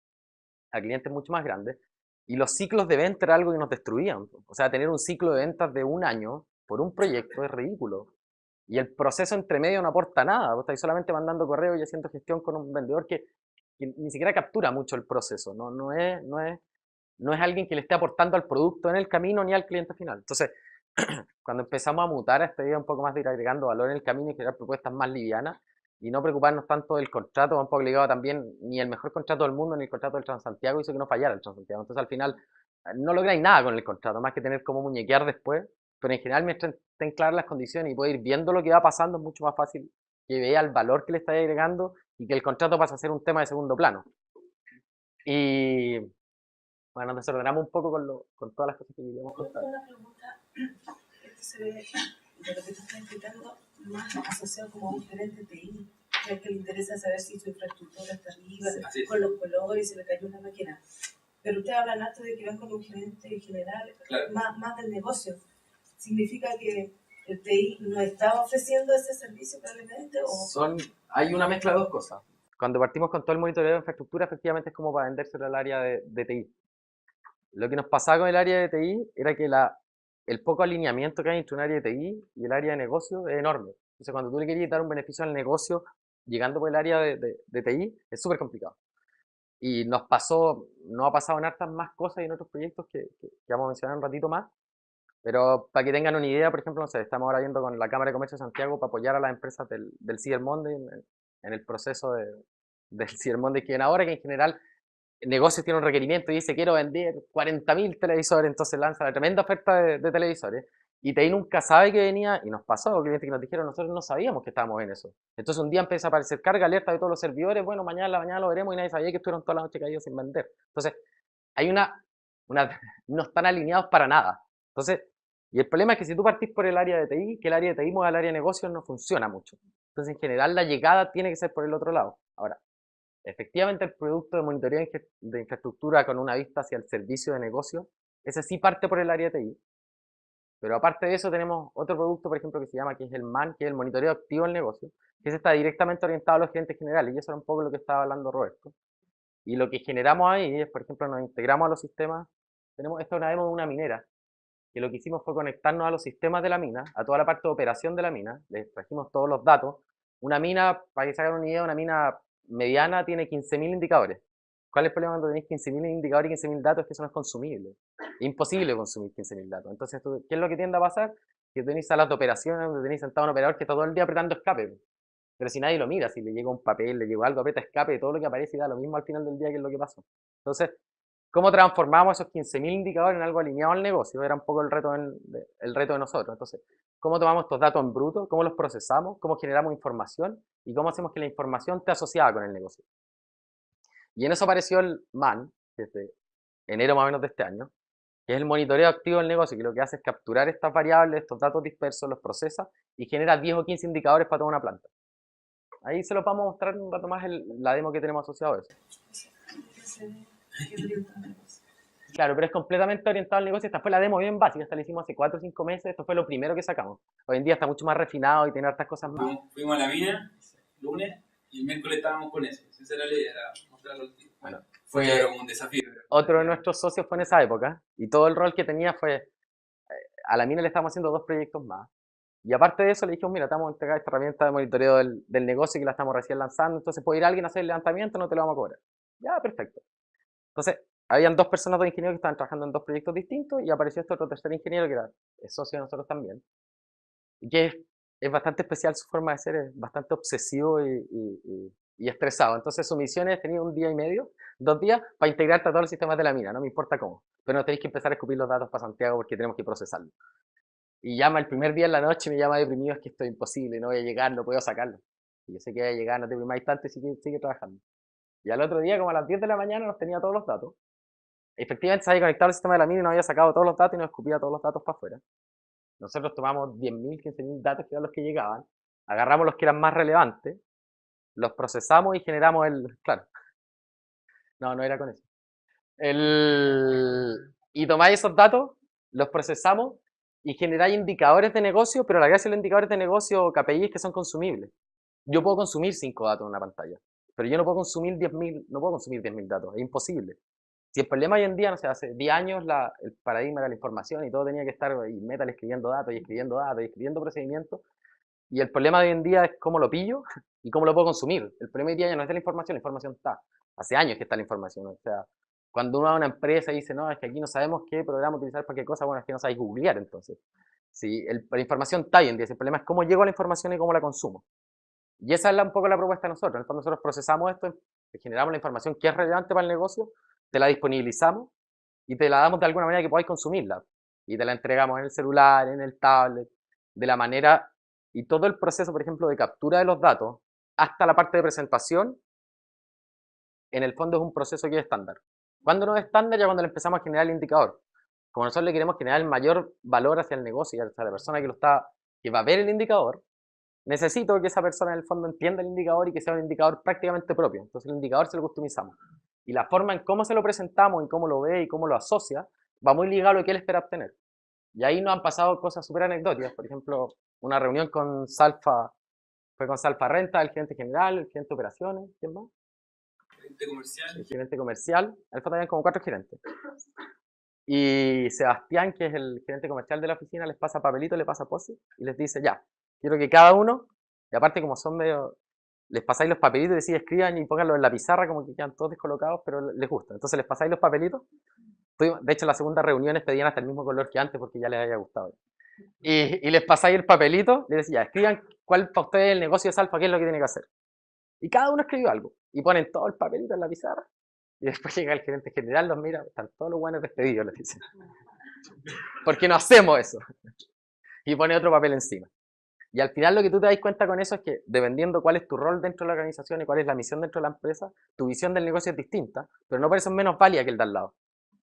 S1: clientes mucho más grandes, y los ciclos de venta era algo que nos destruían. O sea, tener un ciclo de ventas de un año por un proyecto es ridículo. Y el proceso entre medio no aporta nada. Vos estáis solamente mandando correo y haciendo gestión con un vendedor que ni siquiera captura mucho el proceso. No es alguien que le esté aportando al producto en el camino ni al cliente final. Entonces, cuando empezamos a mutar a esta idea un poco más de ir agregando valor en el camino y crear propuestas más livianas y no preocuparnos tanto del contrato, un poco ligado también ni el mejor contrato del mundo ni el contrato del Transantiago hizo que no fallara el Transantiago. Entonces, al final, no lográis nada con el contrato, más que tener como muñequear después, pero en general, mientras estén claras las condiciones y poder ir viendo lo que va pasando, es mucho más fácil que vea el valor que le estáis agregando y que el contrato pase a ser un tema de segundo plano. Y bueno, nos desordenamos un poco con todas las cosas que queríamos contar.
S3: Una pregunta, esto se ve, de lo que tú estás explicando, más asociado como a un gerente TI, ya que le interesa saber si su infraestructura está arriba,
S2: Sí.
S3: con los colores, si le cayó una máquina. Pero ustedes hablan harto de que van con un gerente general,
S2: Claro.
S3: más del negocio. ¿Significa que el TI no está ofreciendo ese servicio probablemente? ¿O?
S1: Hay una mezcla de dos cosas. Cuando partimos con todo el monitoreo de infraestructura, efectivamente es como para vendérselo al área de TI. Lo que nos pasaba con el área de TI era que el poco alineamiento que hay entre un área de TI y el área de negocio es enorme. Entonces, cuando tú le querías dar un beneficio al negocio llegando por el área de TI, es súper complicado. Y nos ha pasado en hartas más cosas y en otros proyectos que vamos a mencionar un ratito más. Pero para que tengan una idea, por ejemplo, no sé, estamos ahora viendo con la Cámara de Comercio de Santiago para apoyar a las empresas del Cyber Monday en el proceso del Cyber Monday que viene ahora, que en general el negocio tiene un requerimiento y dice quiero vender 40.000 televisores, entonces lanza la tremenda oferta de televisores y TI nunca sabe que venía y nos pasó, clientes que nos dijeron nosotros no sabíamos que estábamos en eso. Entonces un día empieza a aparecer carga alerta de todos los servidores, bueno, mañana lo veremos y nadie sabía que estuvieron toda la noche caídos sin vender. Entonces hay no están alineados para nada. Entonces, y el problema es que si tú partís por el área de TI, que el área de TI mueve al área de negocios no funciona mucho. Entonces en general la llegada tiene que ser por el otro lado. Ahora, efectivamente, el producto de monitoreo de infraestructura con una vista hacia el servicio de negocio, ese sí parte por el área de TI. Pero aparte de eso tenemos otro producto, por ejemplo, que se llama, que es el MAN, que es el monitoreo activo del negocio, que ese está directamente orientado a los gerentes generales, y eso era un poco lo que estaba hablando Roberto. Y lo que generamos ahí es, por ejemplo, nos integramos a los sistemas, esta es una demo de una minera, que lo que hicimos fue conectarnos a los sistemas de la mina, a toda la parte de operación de la mina, les trajimos todos los datos. Una mina, para que se hagan una idea, una mina mediana tiene 15.000 indicadores. ¿Cuál es el problema cuando tenéis 15.000 indicadores y 15.000 datos? Es que eso no es consumible. Es imposible consumir 15.000 datos. Entonces, ¿qué es lo que tiende a pasar? Que tenéis salas de operaciones donde tenéis sentado un operador que está todo el día apretando escape. Pero si nadie lo mira, si le llega un papel, le llega algo, aprieta escape, todo lo que aparece y da lo mismo al final del día que es lo que pasó. Entonces, ¿cómo transformamos esos 15.000 indicadores en algo alineado al negocio? Era un poco el reto de nosotros. Entonces, ¿cómo tomamos estos datos en bruto? ¿Cómo los procesamos? ¿Cómo generamos información? ¿Y cómo hacemos que la información esté asociada con el negocio? Y en eso apareció el MAN, desde enero más o menos de este año, que es el monitoreo activo del negocio, que lo que hace es capturar estas variables, estos datos dispersos, los procesa y genera 10 o 15 indicadores para toda una planta. Ahí se los vamos a mostrar un rato más la demo que tenemos asociado a eso. Claro, pero es completamente orientado al negocio. Esta fue la demo bien básica, esta la hicimos hace 4 o 5 meses, esto fue lo primero que sacamos. Hoy en día está mucho más refinado y tiene hartas cosas más.
S2: Fuimos a la mina el lunes y el miércoles estábamos con eso. Esa era la idea, era mostrarlo al tío.
S1: Bueno,
S2: fue como un desafío.
S1: Otro de nuestros socios fue en esa época y todo el rol que tenía fue, a la mina le estábamos haciendo 2 proyectos más. Y aparte de eso le dijimos, mira, te vamos a entregar esta herramienta de monitoreo del negocio que la estamos recién lanzando, entonces puede ir alguien a hacer el levantamiento, no te lo vamos a cobrar. Ya, perfecto. Entonces, habían 2 personas, 2 ingenieros que estaban trabajando en 2 proyectos distintos y apareció este otro tercer ingeniero que era socio de nosotros también. Y que es bastante especial su forma de ser, es bastante obsesivo y estresado. Entonces su misión es tener 1 día y medio, 2 días, para integrarte a todos los sistemas de la mina, no me importa cómo. Pero no tenéis que empezar a escupir los datos para Santiago porque tenemos que procesarlo. Y llama el primer día en la noche, me llama deprimido, es que esto es imposible, no voy a llegar, no puedo sacarlo. Y yo sé que voy a llegar, no te deprimáis tanto y sigue trabajando. Y al otro día, como a las 10 de la mañana, nos tenía todos los datos. Efectivamente se había conectado al sistema de la mina y nos había sacado todos los datos y nos escupía todos los datos para afuera. Nosotros tomamos 10.000, 15.000 datos que eran los que llegaban, agarramos los que eran más relevantes, los procesamos y generamos claro. No era con eso. Y tomáis esos datos, los procesamos y generáis indicadores de negocio, pero la gracia de los indicadores de negocio KPIs que son consumibles. yo puedo consumir 5 datos en una pantalla, pero yo no puedo consumir 10.000, no puedo consumir 10.000 datos, es imposible. Si el problema hoy en día, no sé, hace 10 años el paradigma de la información y todo tenía que estar y Metal escribiendo datos y escribiendo datos y escribiendo procedimientos, y el problema de hoy en día es cómo lo pillo y cómo lo puedo consumir. El problema hoy en día ya no es de la información está. Hace años que está la información. O sea, cuando uno va a una empresa y dice, no, es que aquí no sabemos qué programa utilizar para qué cosa, bueno, es que no sabéis googlear entonces. Sí, la información está hoy en día, el problema es cómo llego a la información y cómo la consumo. Y esa es un poco la propuesta de nosotros. En el fondo nosotros procesamos esto, generamos la información que es relevante para el negocio, te la disponibilizamos y te la damos de alguna manera que podáis consumirla. Y te la entregamos en el celular, en el tablet, de la manera, y todo el proceso, por ejemplo, de captura de los datos, hasta la parte de presentación, en el fondo es un proceso que es estándar. Cuando no es estándar, ya cuando le empezamos a generar el indicador. Como nosotros le queremos generar el mayor valor hacia el negocio y hacia la persona que va a ver el indicador, necesito que esa persona en el fondo entienda el indicador y que sea un indicador prácticamente propio. Entonces el indicador se lo customizamos. Y la forma en cómo se lo presentamos y cómo lo ve y cómo lo asocia, va muy ligado a lo que él espera obtener. Y ahí nos han pasado cosas súper anecdóticas. Por ejemplo, una reunión con Salfa, fue con Salfa Renta, el gerente general, el gerente de operaciones, ¿quién más?
S2: Gerente comercial.
S1: El gerente comercial. Al fondo habían como 4 gerentes. Y Sebastián, que es el gerente comercial de la oficina, les pasa papelito, le pasa post-it y les dice, ya, quiero que cada uno, y aparte como son medio, les pasáis los papelitos y decís, escriban y pónganlo en la pizarra, como que quedan todos descolocados, pero les gusta. Entonces les pasáis los papelitos. De hecho, la segunda reunión pedían hasta el mismo color que antes porque ya les había gustado. Y les pasáis el papelito, les decís, ya, escriban cuál para ustedes el negocio de Salfa, qué es lo que tiene que hacer. Y cada uno escribió algo. Y ponen todo el papelito en la pizarra. Y después llega el gerente general, los mira, están todos los buenos despedidos, les dicen. ¿Por qué no hacemos eso? Y pone otro papel encima. Y al final lo que tú te das cuenta con eso es que dependiendo cuál es tu rol dentro de la organización y cuál es la misión dentro de la empresa, tu visión del negocio es distinta, pero no por eso es menos válida que el de al lado.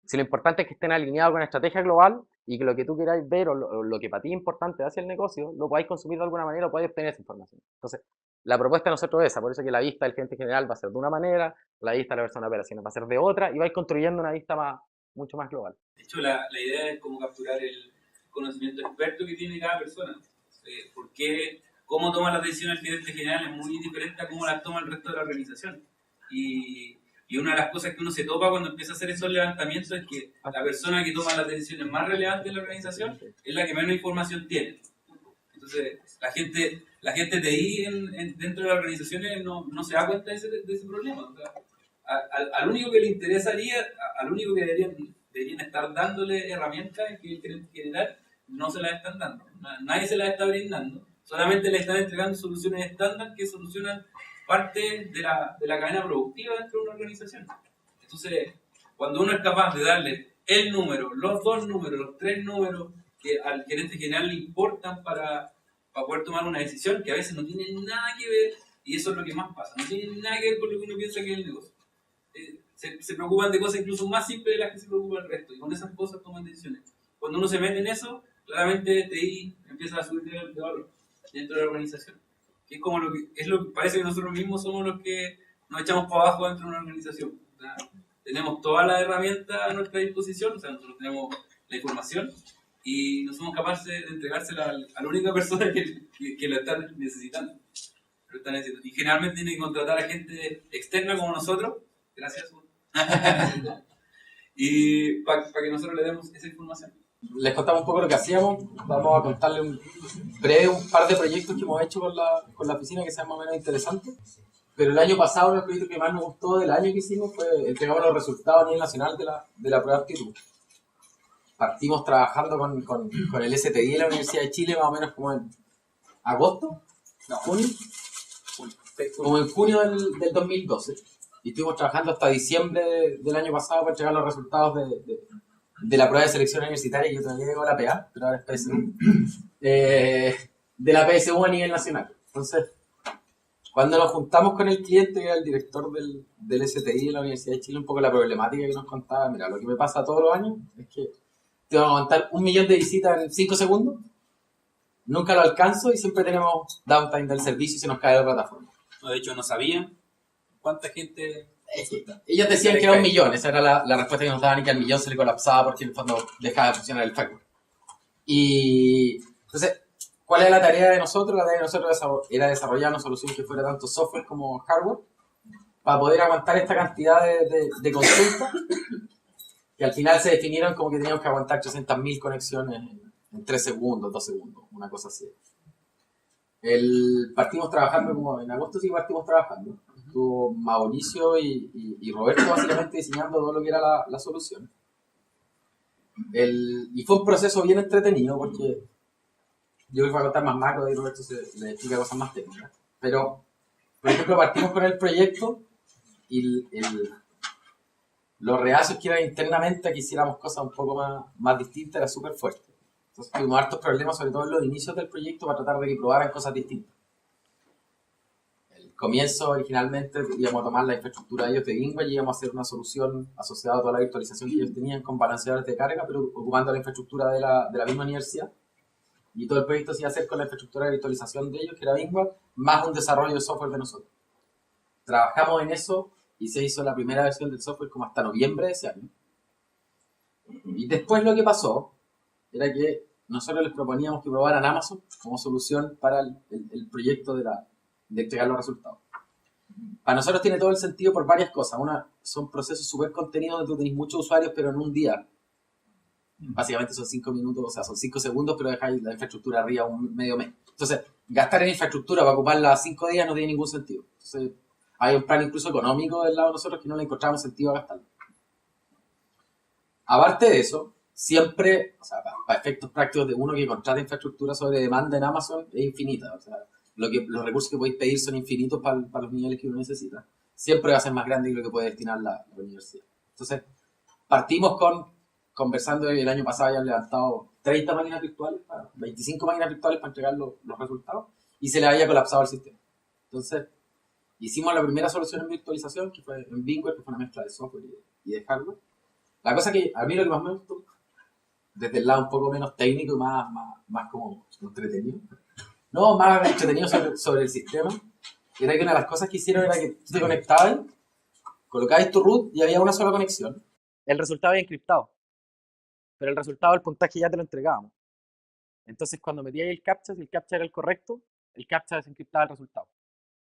S1: Si lo importante es que estén alineados con la estrategia global y que lo que tú queráis ver o lo que para ti es importante hacia el negocio, lo podáis consumir de alguna manera o podáis obtener esa información. Entonces, la propuesta de nosotros es esa, por eso que la vista del gerente general va a ser de una manera, la vista de la persona de operaciones va a ser de otra y vais construyendo una vista mucho más global.
S2: De hecho, la idea es como capturar el conocimiento experto que tiene cada persona. Porque cómo toma las decisiones el gerente general es muy diferente a cómo las toma el resto de la organización. Y una de las cosas que uno se topa cuando empieza a hacer esos levantamientos es que la persona que toma las decisiones más relevantes de la organización es la que menos información tiene. Entonces, la gente de ahí dentro de las organizaciones no se da cuenta de ese problema. O sea, al único que le interesaría, al único que deberían estar dándole herramientas es que el gerente general no se las están dando. Nadie se las está brindando. Solamente le están entregando soluciones estándar que solucionan parte de la cadena productiva dentro de una organización. Entonces, cuando uno es capaz de darle el número, los 2 números, los 3 números que al gerente general le importan para poder tomar una decisión que a veces no tiene nada que ver, y eso es lo que más pasa, no tiene nada que ver con lo que uno piensa que es el negocio. Se preocupan de cosas incluso más simples de las que se preocupa el resto, y con esas cosas toman decisiones. Cuando uno se mete en eso, claramente TI empieza a subir de valor dentro de la organización. Que es como parece que nosotros mismos somos los que nos echamos para abajo dentro de una organización. O sea, tenemos todas las herramientas a nuestra disposición, o sea, nosotros tenemos la información y no somos capaces de entregársela a la única persona que la está necesitando. Y generalmente tiene que contratar a gente externa como nosotros, gracias, y para que nosotros le demos esa información.
S4: Les contamos un poco lo que hacíamos. Vamos a contarles un par de proyectos que hemos hecho con la oficina que sean más o menos interesantes. Pero el año pasado, uno de los proyectos que más nos gustó del año que hicimos fue entregamos los resultados a nivel nacional de la prueba de aptitud. Partimos trabajando con el STI de la Universidad de Chile más o menos como en agosto, junio, como en junio del 2012. Y estuvimos trabajando hasta diciembre del año pasado para entregar los resultados de la prueba de selección universitaria, que yo todavía digo la PA, pero ahora es PSU, de la PSU a nivel nacional. Entonces, cuando nos juntamos con el cliente, que era el director del STI de la Universidad de Chile, un poco la problemática que nos contaba, mira, lo que me pasa todos los años es que te van a aguantar 1 millón de visitas en 5 segundos, nunca lo alcanzo y siempre tenemos downtime del servicio y se nos cae la plataforma.
S2: No, de hecho, no sabían cuánta gente...
S4: Ellos decían que era 1 millón, esa era la respuesta que nos daban, y que al millón se le colapsaba porque en el fondo dejaba de funcionar el framework. Y entonces, ¿Cuál era la tarea de nosotros? La tarea de nosotros era desarrollar una solución que fuera tanto software como hardware para poder aguantar esta cantidad de consultas que al final se definieron como que teníamos que aguantar 300.000 conexiones en 3 segundos, 2 segundos, una cosa así. Partimos trabajando como en agosto, sí partimos trabajando. Estuvo Mauricio y Roberto básicamente diseñando todo lo que era la solución. Y fue un proceso bien entretenido porque yo les voy a contar más macro y Roberto le explica cosas más técnicas. Pero, por ejemplo, partimos con el proyecto y los reacios que eran internamente a que hiciéramos cosas un poco más distintas era súper fuerte. Entonces tuvimos hartos problemas, sobre todo en los inicios del proyecto, para tratar de que probaran cosas distintas. El comienzo, originalmente, íbamos a tomar la infraestructura de ellos de Ingway y íbamos a hacer una solución asociada a toda la virtualización que ellos tenían con balanceadores de carga, pero ocupando la infraestructura de la misma universidad. Y todo el proyecto se iba a hacer con la infraestructura de virtualización de ellos, que era Ingway, más un desarrollo de software de nosotros. Trabajamos en eso y se hizo la primera versión del software como hasta noviembre de ese año. Y después lo que pasó era que nosotros les proponíamos que probaran Amazon como solución para el proyecto de entregar los resultados. Para nosotros tiene todo el sentido por varias cosas. Una, son procesos súper contenidos donde tú tenés muchos usuarios, pero en un día. Básicamente son 5 minutos, o sea, son 5 segundos, pero dejáis la infraestructura arriba un medio mes. Entonces, gastar en infraestructura para ocuparla 5 días no tiene ningún sentido. Entonces, hay un plan incluso económico del lado de nosotros que no le encontramos sentido a gastarlo. Aparte de eso, siempre, o sea, para efectos prácticos de uno que contrata infraestructura sobre demanda en Amazon es infinita. O sea, los recursos que podéis pedir son infinitos para los niveles que uno necesita. Siempre va a ser más grande que lo que puede destinar la universidad. Entonces, partimos conversando el año pasado, habían levantado 30 máquinas virtuales, 25 máquinas virtuales para entregar los resultados, y se le había colapsado el sistema. Entonces, hicimos la primera solución en virtualización, que fue en VMware, que fue una mezcla de software y de hardware. La cosa que a mí lo que más me gustó, desde el lado un poco menos técnico y más como entretenido, no, más entretenido sobre el sistema, era que una de las cosas que hicieron era que tú te conectabas, colocabas tu root y había una sola conexión.
S1: El resultado era encriptado, pero el resultado del puntaje ya te lo entregábamos. Entonces, cuando metías el captcha, si el captcha era el correcto, el captcha desencriptaba el resultado.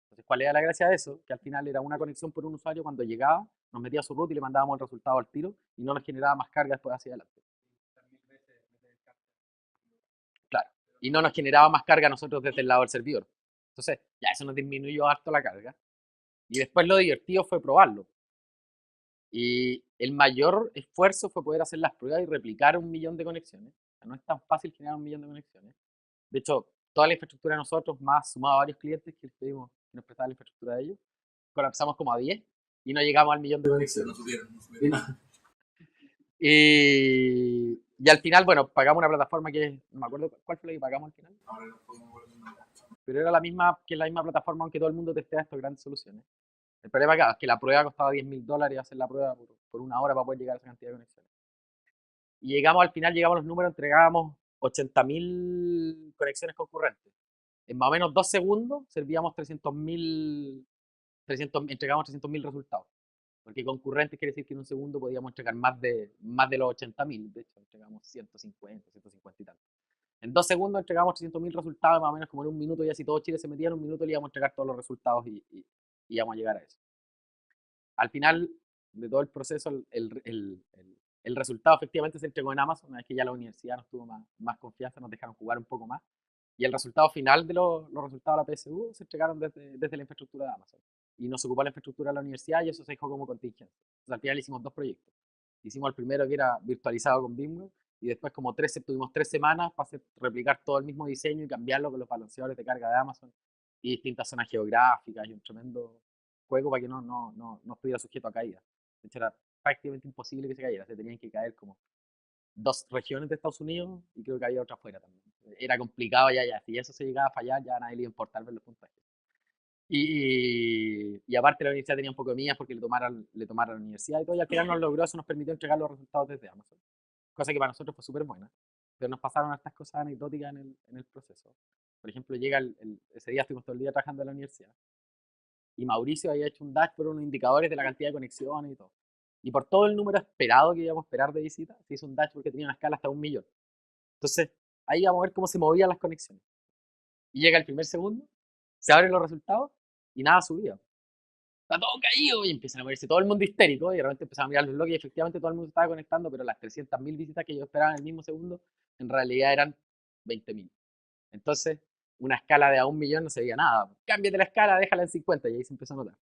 S1: Entonces, ¿cuál era la gracia de eso? Que al final era una conexión por un usuario, cuando llegaba, nos metía su root y le mandábamos el resultado al tiro y no nos generaba más carga después hacia adelante. Claro, y no nos generaba más carga a nosotros desde el lado del servidor. Entonces, ya eso nos disminuyó harto la carga. Y después lo divertido fue probarlo. Y el mayor esfuerzo fue poder hacer las pruebas y replicar 1.000.000 de conexiones. O sea, no es tan fácil generar 1.000.000 de conexiones. De hecho, toda la infraestructura de nosotros, más sumado a varios clientes que les pedimos que nos prestaran la infraestructura de ellos, colapsamos como a 10 y no llegamos al 1.000.000 de conexiones.
S2: No subieron.
S1: Y al final, bueno, pagamos una plataforma que no me acuerdo cuál fue la que pagamos al final.
S2: Ahora no podemos volver a mirar.
S1: Pero era la misma plataforma, aunque todo el mundo testea estas grandes soluciones. El problema acá es que la prueba costaba $10.000 y hacer la prueba por una hora para poder llegar a esa cantidad de conexiones. Y llegamos al final, llegamos a los números, entregábamos 80.000 conexiones concurrentes. En más o menos 2 segundos servíamos 300.000, entregamos 300.000 resultados. Porque concurrentes quiere decir que en un segundo podíamos entregar más de los 80.000. De hecho, entregamos 150 y tanto. En 2 segundos entregamos 300.000 resultados, más o menos como en un minuto, y así todo Chile se metía en un minuto y íbamos a entregar todos los resultados y íbamos a llegar a eso. Al final de todo el proceso, el resultado efectivamente se entregó en Amazon. Una vez que ya la universidad nos tuvo más confianza, nos dejaron jugar un poco más. Y el resultado final de los resultados de la PSU se entregaron desde la infraestructura de Amazon. Y nos ocupó la infraestructura de la universidad y eso se dejó como contingencia. Entonces, al final hicimos 2 proyectos. Hicimos el primero que era virtualizado con VMware y después tuvimos 3 semanas para replicar todo el mismo diseño y cambiarlo con los balanceadores de carga de Amazon y distintas zonas geográficas y un tremendo juego para que no estuviera sujeto a caída. De hecho, era prácticamente imposible que se cayera. Se tenían que caer como 2 regiones de Estados Unidos y creo que había otra afuera también. Era complicado ya. Si eso se llegaba a fallar, ya a nadie le iba a importar ver los puntajes. Y aparte la universidad tenía un poco de mías porque le tomaron a la universidad y todo, y al final nos logró, eso nos permitió entregar los resultados desde Amazon. Cosa que para nosotros fue súper buena. Pero nos pasaron estas cosas anecdóticas en el proceso. Por ejemplo, ese día estuvimos todo el día trabajando en la universidad. Y Mauricio había hecho un dashboard, unos indicadores de la cantidad de conexiones y todo. Y por todo el número esperado que íbamos a esperar de visitas, se hizo un dashboard que tenía una escala hasta 1.000.000. Entonces, ahí íbamos a ver cómo se movían las conexiones. Y llega el primer segundo, se abren los resultados y nada subía. Está todo caído y empiezan a moverse todo el mundo histérico y de repente empezaron a mirar los logs y efectivamente todo el mundo estaba conectando, pero las 300.000 visitas que yo esperaba en el mismo segundo, en realidad eran 20.000. Entonces, una escala de a 1 millón no se veía nada. Cámbiate la escala, déjala en 50 y ahí se empezó a notar.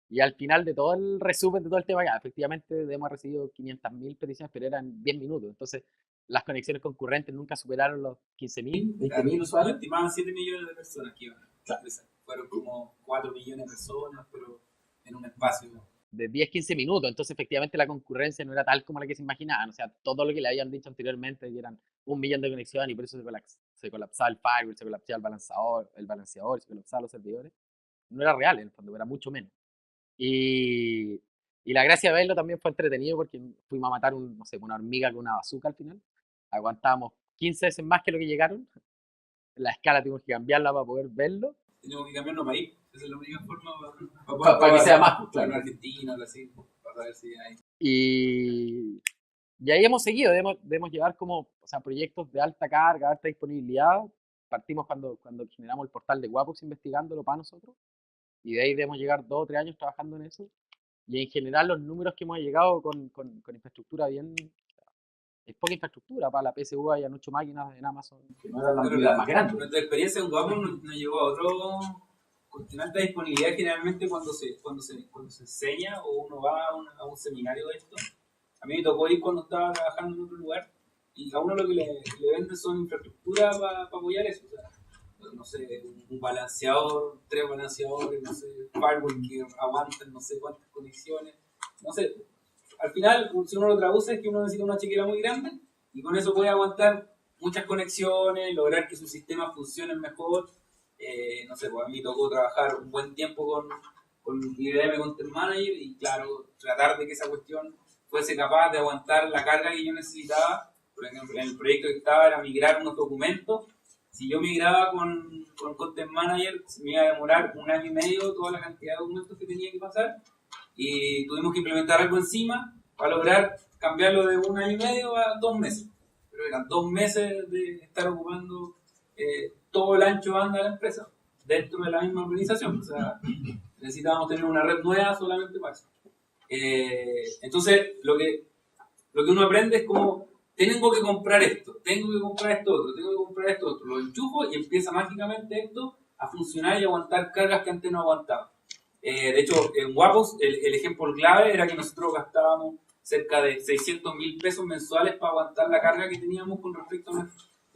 S1: Y al final de todo el resumen de todo el tema, ya, efectivamente hemos recibido 500.000 peticiones, pero eran 10 minutos. Entonces, las conexiones concurrentes nunca superaron los 15.000, 20.000 usuarios.
S2: Estimaban 7 millones de personas que iban.
S1: Claro.
S2: Fueron como 4 millones de personas, pero en un espacio
S1: de 10-15 minutos. Entonces, efectivamente, la concurrencia no era tal como la que se imaginaban. O sea, todo lo que le habían dicho anteriormente, que eran 1 millón de conexiones y por eso se colapsaba el firewall, se colapsaba el balanceador, se colapsaban los servidores. No era real, en el fondo, era mucho menos. Y la gracia de verlo también fue entretenido porque fuimos a matar no sé, una hormiga con una bazooka al final. Aguantábamos 15 veces más que lo que llegaron. La escala tuvimos que cambiarla para poder verlo.
S2: Tenemos que cambiarnos país. Esa es la única forma
S4: para que sea más,
S2: claro. En Argentina o así, para ver si hay.
S1: Y ahí hemos seguido, debemos llevar como, o sea, proyectos de alta carga, alta disponibilidad. Partimos cuando generamos el portal de Wapux investigándolo para nosotros. Y de ahí debemos llegar 2 o 3 años trabajando en eso. Y en general los números que hemos llegado con infraestructura bien... Es poca infraestructura, para la PSU hay 8 máquinas en Amazon.
S4: Que no era la más grande.
S2: Nuestra experiencia en Wapux nos llevó a otro... Con alta disponibilidad generalmente cuando se enseña o uno va a un seminario de esto. A mí me tocó ir cuando estaba trabajando en otro lugar y a uno lo que le venden son infraestructura para apoyar eso. O sea, no sé, un balanceador, 3 balanceadores, no sé, firewall que aguanten no sé cuántas conexiones, no sé. Al final, si uno lo traduce, es que uno necesita una chequera muy grande y con eso puede aguantar muchas conexiones, lograr que sus sistemas funcionen mejor. No sé, pues a mí me tocó trabajar un buen tiempo con IBM Content Manager y claro, tratar de que esa cuestión fuese capaz de aguantar la carga que yo necesitaba. Por ejemplo, en el proyecto que estaba era migrar unos documentos. Si yo migraba con Content Manager, me iba a demorar 1 año y medio toda la cantidad de documentos que tenía que pasar y tuvimos que implementar algo encima para lograr cambiarlo de 1 año y medio a 2 meses. Pero eran 2 meses de estar ocupando todo el ancho banda de la empresa dentro de la misma organización. O sea, necesitábamos tener una red nueva solamente para eso. Entonces, lo que uno aprende es como, tengo que comprar esto, tengo que comprar esto otro, tengo que comprar esto otro. Lo enchufo y empieza mágicamente esto a funcionar y aguantar cargas que antes no aguantaba. De hecho, en Wapux el ejemplo clave era que nosotros gastábamos cerca de 600.000 pesos mensuales para aguantar la carga que teníamos con respecto a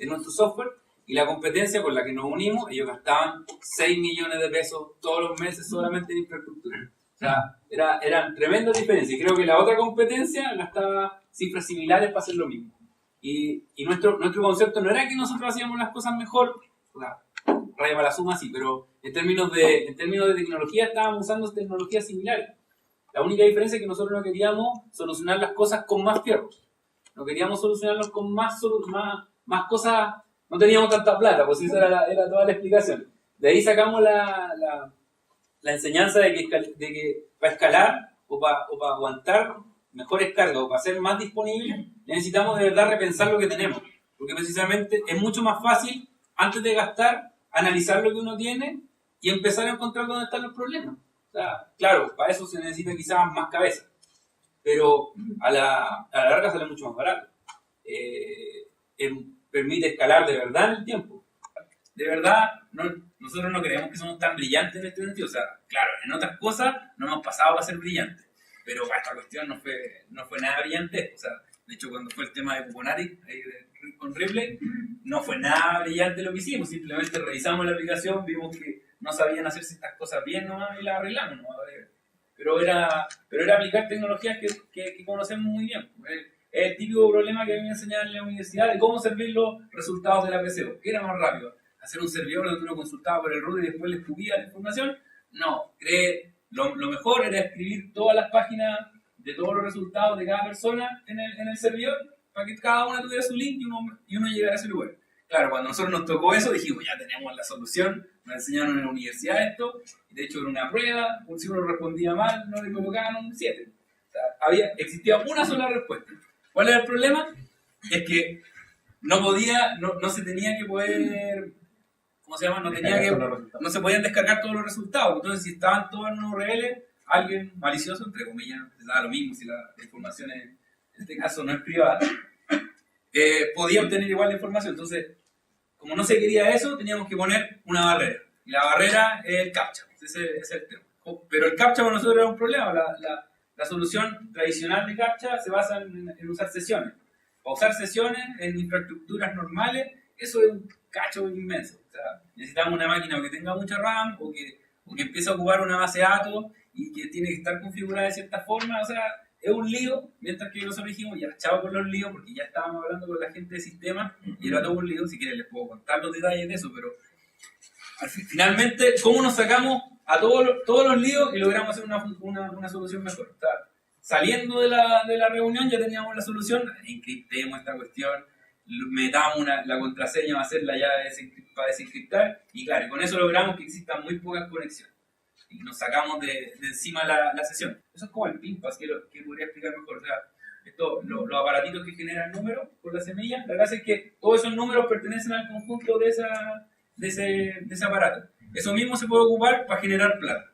S2: nuestro software. Y la competencia con la que nos unimos, ellos gastaban 6 millones de pesos todos los meses solamente en infraestructura. O sea, eran tremendas diferencias. Y creo que la otra competencia gastaba cifras similares para hacer lo mismo. Y nuestro concepto no era que nosotros hacíamos las cosas mejor, o sea, raya para la suma sí, pero en términos de tecnología estábamos usando tecnologías similares. La única diferencia es que nosotros no queríamos solucionar las cosas con más fierro. No queríamos solucionarlos con más cosas. No teníamos tanta plata, pues esa era toda la explicación. De ahí sacamos la enseñanza de que para escalar o para aguantar mejores cargas o para ser más disponibles, necesitamos de verdad repensar lo que tenemos. Porque precisamente es mucho más fácil, antes de gastar, analizar lo que uno tiene y empezar a encontrar dónde están los problemas. O sea, claro, para eso se necesita quizás más cabeza. Pero a la larga sale mucho más barato. Permite escalar de verdad en el tiempo. De verdad, nosotros no creemos que somos tan brillantes en este sentido. O sea, claro, en otras cosas no hemos pasado a ser brillantes, pero para esta cuestión no fue nada brillante. O sea, de hecho, cuando fue el tema de Cuponatic, con Ripley, no fue nada brillante lo que hicimos. Simplemente revisamos la aplicación, vimos que no sabían hacer estas cosas bien nomás y las arreglamos, ¿no? Pero era aplicar tecnologías que conocemos muy bien. Es el típico problema que a mí me enseñaban en la universidad de cómo servir los resultados de la PCO. ¿Qué era más rápido? ¿Hacer un servidor donde uno consultaba por el root y después le escupía la información? No, lo mejor era escribir todas las páginas de todos los resultados de cada persona en el servidor para que cada una tuviera su link y uno llegara a ese lugar. Claro, cuando a nosotros nos tocó eso, dijimos, ya tenemos la solución, nos enseñaron en la universidad esto, y de hecho era una prueba, si uno respondía mal, no le colocaban un 7. O sea, existía una sola respuesta. ¿Cuál era el problema? Es que no se tenía que poder ¿cómo se llama? No se podían descargar todos los resultados. Entonces, si estaban todos en un URL, alguien malicioso, entre comillas, les daba lo mismo si la información en este caso no es privada, podía obtener igual la información. Entonces, como no se quería eso, teníamos que poner una barrera. Y la barrera es el CAPTCHA. Ese es el tema. Pero el CAPTCHA para nosotros era un problema. La solución tradicional de CAPTCHA se basa en usar sesiones. Para usar sesiones en infraestructuras normales, eso es un cacho inmenso. O sea, necesitamos una máquina que tenga mucha RAM o que empiece a ocupar una base de datos y que tiene que estar configurada de cierta forma. O sea, es un lío, mientras que nosotros dijimos, ya, chao con los líos, porque ya estábamos hablando con la gente de sistemas y era todo un lío. Si quieren les puedo contar los detalles de eso, pero finalmente, ¿cómo nos sacamos a todos los líos y logramos hacer una solución mejor? O sea, saliendo de la reunión ya teníamos la solución, encriptemos esta cuestión, metamos la contraseña, va a ser la llave para desencriptar, y claro, con eso logramos que existan muy pocas conexiones. Y nos sacamos de encima la sesión. Eso es como el PIN-Pass, que podría explicar mejor. O sea, los aparatitos que generan números por la semilla, la gracia es que todos esos números pertenecen al conjunto de ese aparato. Eso mismo se puede ocupar para generar plata.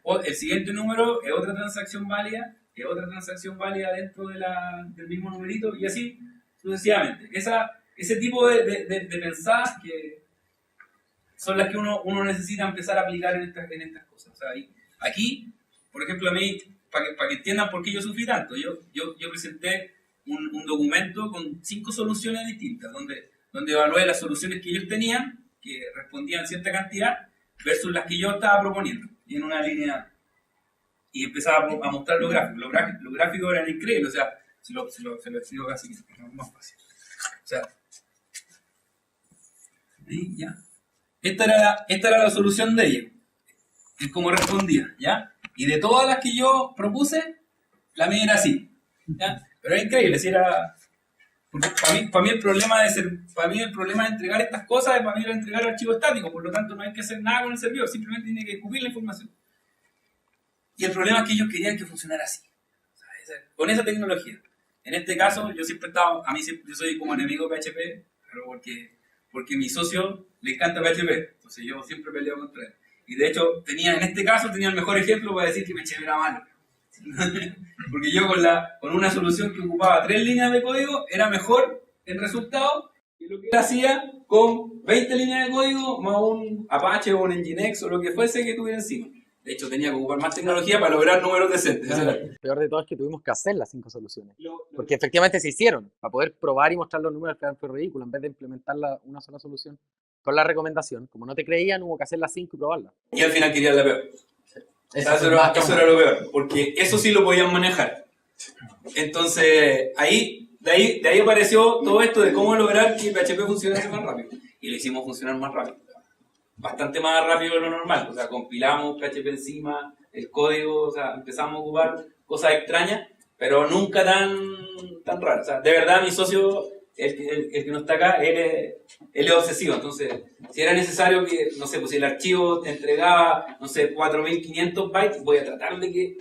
S2: O el siguiente número es otra transacción válida, dentro del mismo numerito, y así sucesivamente. Ese tipo de pensadas que son las que uno necesita empezar a aplicar en estas cosas. O sea, aquí, por ejemplo, a mí, para que entiendan por qué yo sufrí tanto, yo presenté un documento con 5 soluciones distintas, donde evalué las soluciones que ellos tenían, que respondían cierta cantidad, versus las que yo estaba proponiendo, y en una línea, y empezaba a mostrar los gráficos. Los gráficos eran increíbles, o sea, se lo explico casi más fácil. O sea, ahí ya. Esta era la solución de ella, y cómo respondía, ¿ya? Y de todas las que yo propuse, la mía era así, ¿ya? Pero era increíble, si era... Porque para mí el problema de entregar estas cosas para mí era entregar archivo estático, por lo tanto no hay que hacer nada con el servidor, simplemente tiene que escupir la información. Y el problema es que ellos querían que funcionara así, o sea, con esa tecnología. En este caso, yo soy como enemigo de PHP, pero porque mi socio le encanta PHP, entonces yo siempre peleo contra él. Y de hecho, en este caso tenía el mejor ejemplo para decir que PHP era malo. Porque yo con una solución que ocupaba 3 líneas de código era mejor en resultado que lo que él hacía con 20 líneas de código más un Apache o un Nginx o lo que fuese que tuviera encima. De hecho, tenía que ocupar más tecnología para lograr números decentes.
S1: Lo peor de todo es que tuvimos que hacer las 5 soluciones. Porque efectivamente se hicieron, para poder probar y mostrar los números, que fue ridículo, en vez de implementar una sola solución con la recomendación. Como no te creían, hubo que hacer las 5 y probarlas.
S2: Y al final querían la peor. Eso era lo peor, porque eso sí lo podían manejar. Entonces, de ahí apareció todo esto de cómo lograr que PHP funcionase más rápido. Y lo hicimos funcionar más rápido. Bastante más rápido de lo normal. O sea, compilamos PHP encima, el código, o sea, empezamos a ocupar cosas extrañas, pero nunca tan raras. O sea, de verdad mi socio, el que no está acá, él es obsesivo. Entonces, si era necesario que, no sé, pues si el archivo entregaba, no sé, 4500 bytes, voy a tratar de que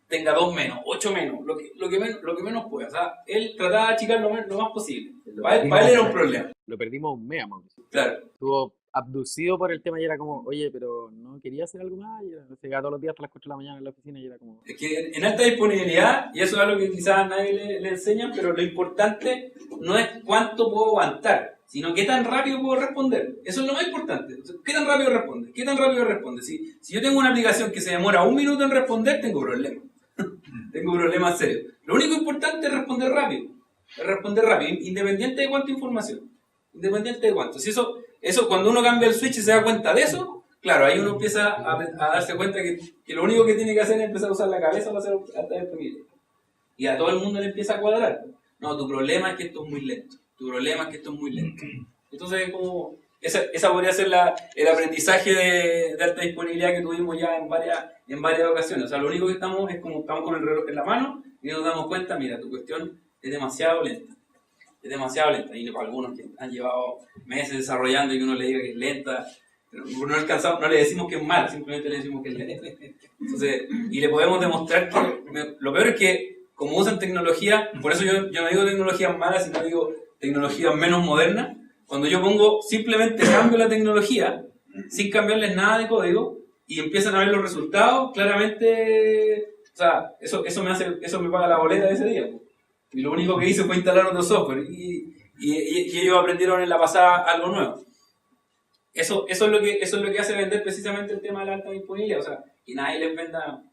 S2: tenga 2 menos, 8 menos, lo que menos pueda. O sea, él trataba de achicar lo más posible. Para él era un problema.
S1: Lo perdimos un mes, Mauricio.
S2: Claro.
S1: Estuvo abducido por el tema y era como, oye, pero no quería hacer algo más. Y se llegaba todos los días hasta las 4 de la mañana en la oficina y era como...
S2: Es que en alta disponibilidad, y eso es algo que quizás a nadie le enseñan, pero lo importante no es cuánto puedo aguantar, sino qué tan rápido puedo responder. Eso es lo más importante. O sea, ¿qué tan rápido responde? ¿Qué tan rápido responde? Si yo tengo una aplicación que se demora 1 minuto en responder, tengo problemas. Tengo problemas serios. Lo único importante es responder rápido. Independiente de cuánta información. Independiente de cuánto. Si eso cuando uno cambia el switch y se da cuenta de eso, claro, ahí uno empieza a darse cuenta que lo único que tiene que hacer es empezar a usar la cabeza para hacer alta disponibilidad. Y a todo el mundo le empieza a cuadrar. No, tu problema es que esto es muy lento. Entonces, como esa podría ser el aprendizaje de alta disponibilidad que tuvimos ya en varias ocasiones. O sea, lo único que estamos con el reloj en la mano y nos damos cuenta, mira, tu cuestión es demasiado lenta. Y para algunos que han llevado meses desarrollando y que uno le diga que es lenta, pero no le decimos que es mala, simplemente le decimos que es lenta. Entonces, y le podemos demostrar que lo peor es que como usan tecnología, por eso yo no digo tecnologías malas, sino digo tecnologías menos modernas, Cuando yo pongo, simplemente cambio la tecnología, sin cambiarles nada de código, y empiezan a ver los resultados, claramente, o sea, eso me paga la boleta de ese día. Y lo único que hice fue instalar otro software, y ellos aprendieron en la pasada algo nuevo. Eso es lo que hace vender precisamente el tema de la alta disponibilidad, o sea, que nadie les venda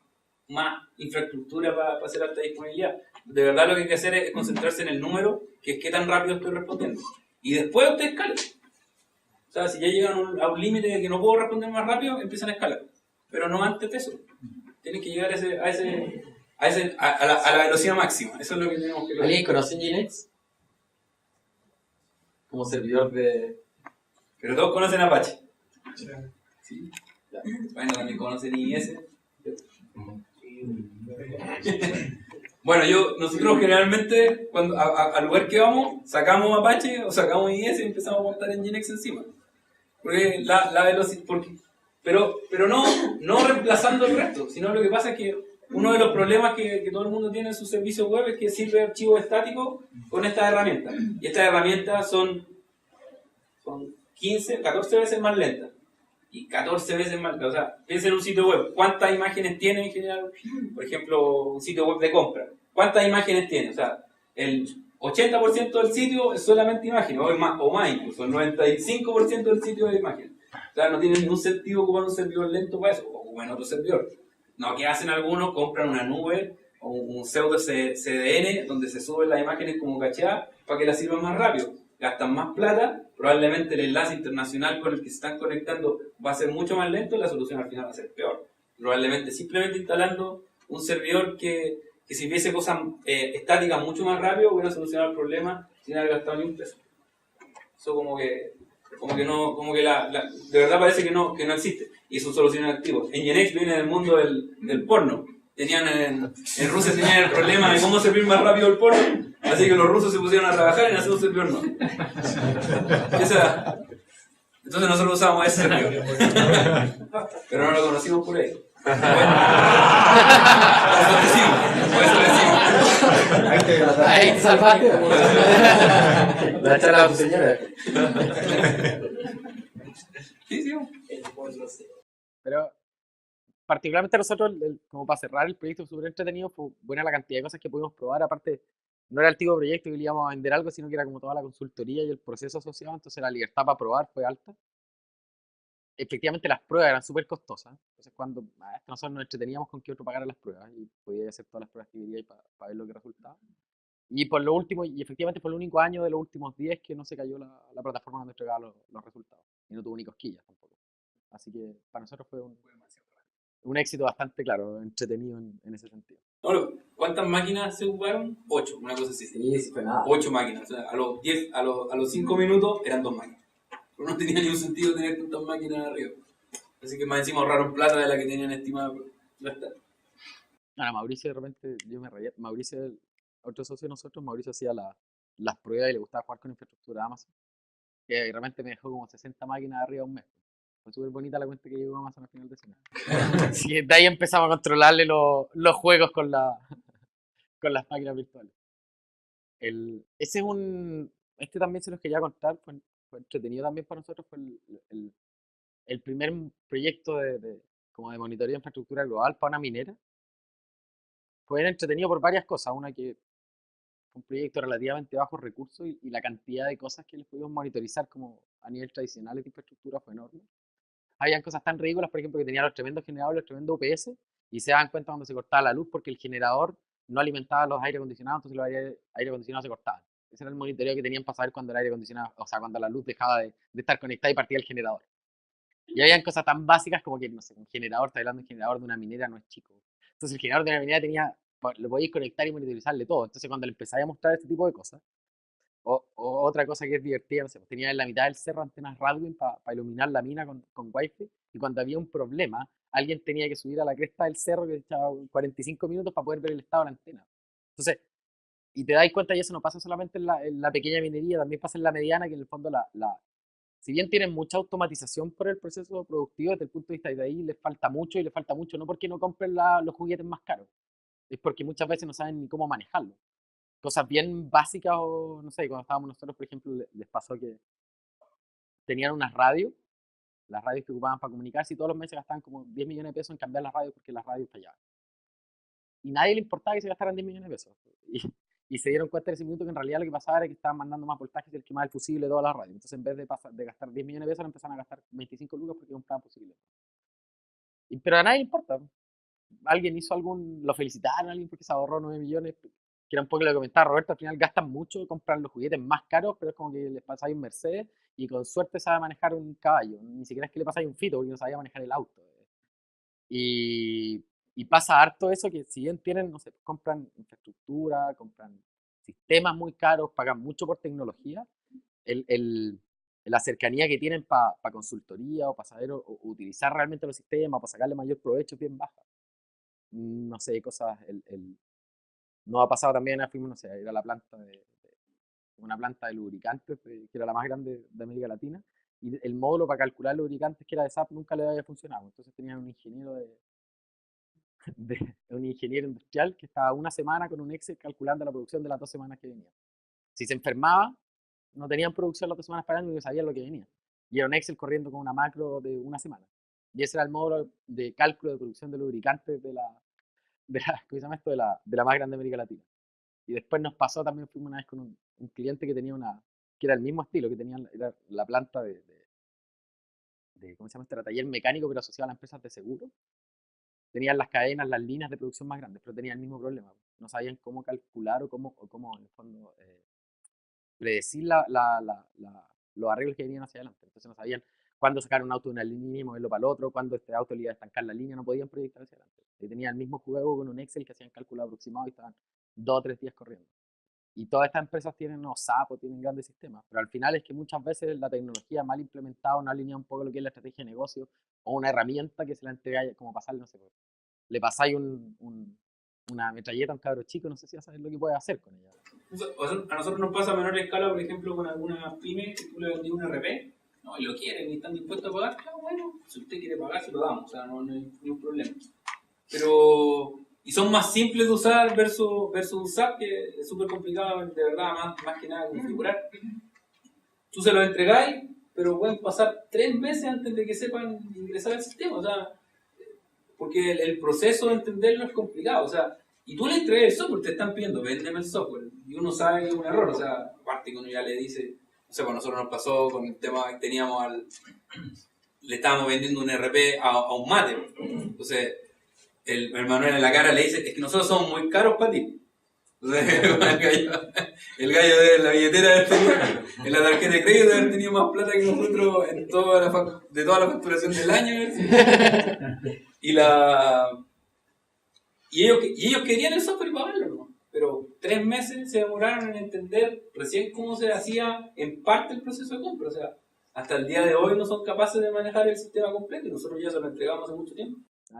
S2: más infraestructura para hacer alta disponibilidad. De verdad lo que hay que hacer es concentrarse en el número, que es qué tan rápido estoy respondiendo. Y después ustedes escalen. O sea, si ya llegan a un límite de que no puedo responder más rápido, empiezan a escalar. Pero no antes de eso. Tienen que llegar a la velocidad máxima. Eso es lo que tenemos que lograr.
S4: ¿Alguien conoce Nginx? Como servidor de...
S2: Pero todos conocen Apache. Sí. Bueno, también conocen IIS. Bueno, nosotros generalmente, cuando al lugar que vamos, sacamos Apache o sacamos IIS y empezamos a montar Nginx encima. Porque la velocidad, pero no reemplazando el resto, sino lo que pasa es que uno de los problemas que todo el mundo tiene en sus servicios web es que sirve archivos estáticos con estas herramientas. Y estas herramientas son 14 veces más lentas. Y 14 veces más lentas. O sea, piensa en un sitio web. ¿Cuántas imágenes tiene en general? Por ejemplo, un sitio web de compra. ¿Cuántas imágenes tiene? O sea, el 80% del sitio es solamente imágenes, o más incluso. El 95% del sitio es imágenes. O sea, no tiene ningún sentido ocupar un servidor lento para eso. O ocupan otro servidor. No, ¿qué hacen algunos? Compran una nube o un pseudo CDN donde se suben las imágenes como cacheadas para que las sirvan más rápido. Gastan más plata, probablemente el enlace internacional con el que se están conectando va a ser mucho más lento y la solución al final va a ser peor. Probablemente simplemente instalando un servidor que si hubiese cosas estáticas mucho más rápido hubiera solucionado el problema sin haber gastado ni un peso. Eso como que de verdad parece que no existe. Y es un solución activo. Nginx viene del mundo del porno. En Rusia tenían el problema de cómo servir más rápido el porno, así que los rusos se pusieron a trabajar en hacer un servidor nuevo. Entonces nosotros usábamos ese servidor. Pero no lo conocimos por ahí. Por eso decimos.
S4: Ahí te salvaste. La charla a tu señora.
S2: Sí.
S1: Pero particularmente nosotros, como para cerrar el proyecto súper entretenido, fue buena la cantidad de cosas que pudimos probar. Aparte, no era el tipo de proyecto que le íbamos a vender algo, sino que era como toda la consultoría y el proceso asociado, entonces la libertad para probar fue alta. Efectivamente las pruebas eran súper costosas, entonces cuando nosotros nos entreteníamos con que otro pagara las pruebas y podía hacer todas las pruebas que quería para ver lo que resultaba. Y por lo último, y efectivamente por el único año de los últimos 10 que no se cayó la plataforma donde entregaba los resultados. Y no tuvo ni cosquillas tampoco. Así que para nosotros fue un éxito bastante, claro, entretenido en ese sentido.
S2: Bueno, ¿cuántas máquinas se ocuparon? 8, una cosa así.
S4: Sí, fue nada.
S2: 8 máquinas. O sea, a los 5 minutos eran 2 máquinas. Pero no tenía ningún sentido tener tantas máquinas arriba. Así que más encima ahorraron plata de la que tenían estimada gastar.
S1: Ahora, Mauricio de repente, yo me reía. Mauricio, otro socio de nosotros, Mauricio hacía las pruebas y le gustaba jugar con infraestructura de Amazon. Que realmente me dejó como 60 máquinas arriba un mes. Fue súper bonita la cuenta que llegó a Amazon al final de semana. Así que de ahí empezamos a controlarle los juegos con las máquinas virtuales. Este también se los quería contar, fue entretenido también para nosotros, fue el primer proyecto como de monitoreo de infraestructura global para una minera. Fue entretenido por varias cosas. Una que fue un proyecto relativamente bajo recursos y la cantidad de cosas que les pudimos monitorizar como a nivel tradicional de infraestructura fue enorme. Habían cosas tan ridículas, por ejemplo, que tenía los tremendos generadores, los tremendos UPS, y se daban cuenta cuando se cortaba la luz porque el generador no alimentaba los aire acondicionados, entonces los aire acondicionados se cortaban. Ese era el monitoreo que tenían para saber cuando el aire acondicionado, o sea, cuando la luz dejaba de estar conectada y partía el generador. Y habían cosas tan básicas como que, no sé, un generador, está hablando de un generador de una minera, no es chico. Entonces el generador de una minera lo podéis conectar y monitorizarle todo. Entonces cuando le empezáis a mostrar este tipo de cosas, o otra cosa que es divertida, no sé, pues tenía en la mitad del cerro antenas Radwin para iluminar la mina con wifi, y cuando había un problema, alguien tenía que subir a la cresta del cerro que echaba 45 minutos para poder ver el estado de la antena. Entonces, y te dais cuenta, y eso no pasa solamente en la pequeña minería, también pasa en la mediana, que en el fondo si bien tienen mucha automatización por el proceso productivo desde el punto de vista de ahí, les falta mucho, y les falta mucho no porque no compren los juguetes más caros, es porque muchas veces no saben ni cómo manejarlo. Cosas bien básicas, o no sé, cuando estábamos nosotros, por ejemplo, les pasó que tenían unas radios, las radios que ocupaban para comunicarse, y todos los meses gastaban como 10 millones de pesos en cambiar las radios porque las radios fallaban. Y nadie le importaba que se gastaran 10 millones de pesos. Y se dieron cuenta en ese minuto que en realidad lo que pasaba era que estaban mandando más voltaje que el quemaba el fusible de todas las radios. Entonces, en vez de gastar 10 millones de pesos, empezaron a gastar 25 lucas porque compraban fusibles. Pero a nadie le importa. Alguien hizo lo felicitaron a alguien porque se ahorró 9 millones, que era un poco lo que comentaba Roberto. Al final gastan mucho, compran los juguetes más caros, pero es como que les pasáis un Mercedes y con suerte sabe manejar un caballo. Ni siquiera es que le pasáis un Fito porque no sabía manejar el auto. Y pasa harto eso, que si bien tienen, no sé, compran infraestructura, compran sistemas muy caros, pagan mucho por tecnología, la cercanía que tienen para consultoría o para saber o utilizar realmente los sistemas, para sacarle mayor provecho, es bien baja. No sé, cosas, nos ha pasado también, fuimos, no sé, a ir a la planta una planta de lubricantes, que era la más grande de América Latina, y el módulo para calcular lubricantes que era de SAP nunca le había funcionado. Entonces tenían un ingeniero un ingeniero industrial que estaba una semana con un Excel calculando la producción de las 2 semanas que venían. Si se enfermaba, no tenían producción las 2 semanas pagando y no sabían lo que venía. Y era un Excel corriendo con una macro de una semana. Y ese era el módulo de cálculo de producción de lubricantes de la ¿cómo se llama esto? De la más grande de América Latina. Y después nos pasó, también fuimos una vez con un cliente que tenía que era el mismo estilo, que tenía la planta ¿cómo se llama esto? Era taller mecánico, pero asociado a las empresas de seguro. Tenían las cadenas, las líneas de producción más grandes, pero tenían el mismo problema. No sabían cómo calcular o cómo en el fondo, predecir los arreglos que venían hacia adelante. Entonces no sabían cuándo sacar un auto de una línea y moverlo para el otro, cuándo este auto le iba a estancar la línea, no podían proyectar hacia adelante. Y tenían el mismo juego con un Excel que hacían cálculo aproximado y estaban 2 o 3 días corriendo. Y todas estas empresas tienen SAP o tienen grandes sistemas, pero al final es que muchas veces la tecnología mal implementada no alinea un poco lo que es la estrategia de negocio o una herramienta que se la entrega, como pasarle, no sé, le pasáis una metralleta a un cabro chico, no sé si va a saber lo que puede hacer con ella.
S2: A nosotros nos pasa a menor escala, por ejemplo, con algunas pymes que tú le vendís un RP, no, y lo quieren y están dispuestos a pagar, claro, bueno, si usted quiere pagar, se lo damos, o sea, no hay ningún problema. Pero, y son más simples de usar versus un SAP, que es súper complicado, de verdad, más que nada configurar. Tú se lo entregáis, pero pueden pasar 3 meses antes de que sepan ingresar al sistema, o sea, porque el proceso de entenderlo es complicado, o sea, y tú le entregas el software, te están pidiendo, véndeme el software, y uno sabe que es un error, o sea, aparte que uno ya le dice, no sé, pues nosotros nos pasó con el tema que teníamos le estábamos vendiendo un RP a un mate, entonces el Manuel en la cara le dice, es que nosotros somos muy caros para ti. Entonces, el gallo de la billetera en la tarjeta de crédito debe haber tenido más plata que nosotros de toda la facturación del año. Y ellos querían el software y pagarlo, ¿no? Pero 3 meses se demoraron en entender recién cómo se hacía en parte el proceso de compra. O sea, hasta el día de hoy no son capaces de manejar el sistema completo y nosotros ya se lo entregamos hace mucho tiempo.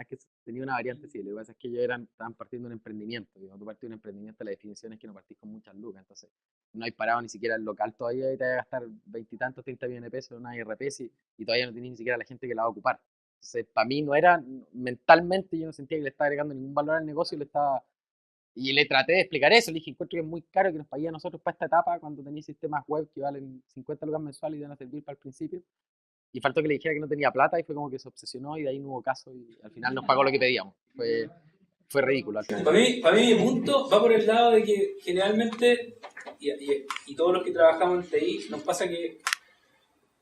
S1: Que tenía una variante, sí. Lo que pasa es que ellos estaban partiendo de un emprendimiento. Y cuando tú partís de un emprendimiento, la definición es que no partís con muchas lucas. Entonces, no hay parado ni siquiera el local todavía y te vas a gastar 20 y tantos, 30 millones de pesos en una IRP y todavía no tenés ni siquiera la gente que la va a ocupar. Entonces, para mí no era, mentalmente yo no sentía que le estaba agregando ningún valor al negocio y le traté de explicar eso. Le dije, encuentro que es muy caro que nos pagué a nosotros para esta etapa cuando tenéis sistemas web que valen 50 lucas mensuales y van a servir para el principio. Y faltó que le dijera que no tenía plata y fue como que se obsesionó y de ahí no hubo caso y al final nos pagó lo que pedíamos. Fue ridículo.
S2: Para mí mi punto va por el lado de que generalmente, y todos los que trabajamos en TI, nos pasa que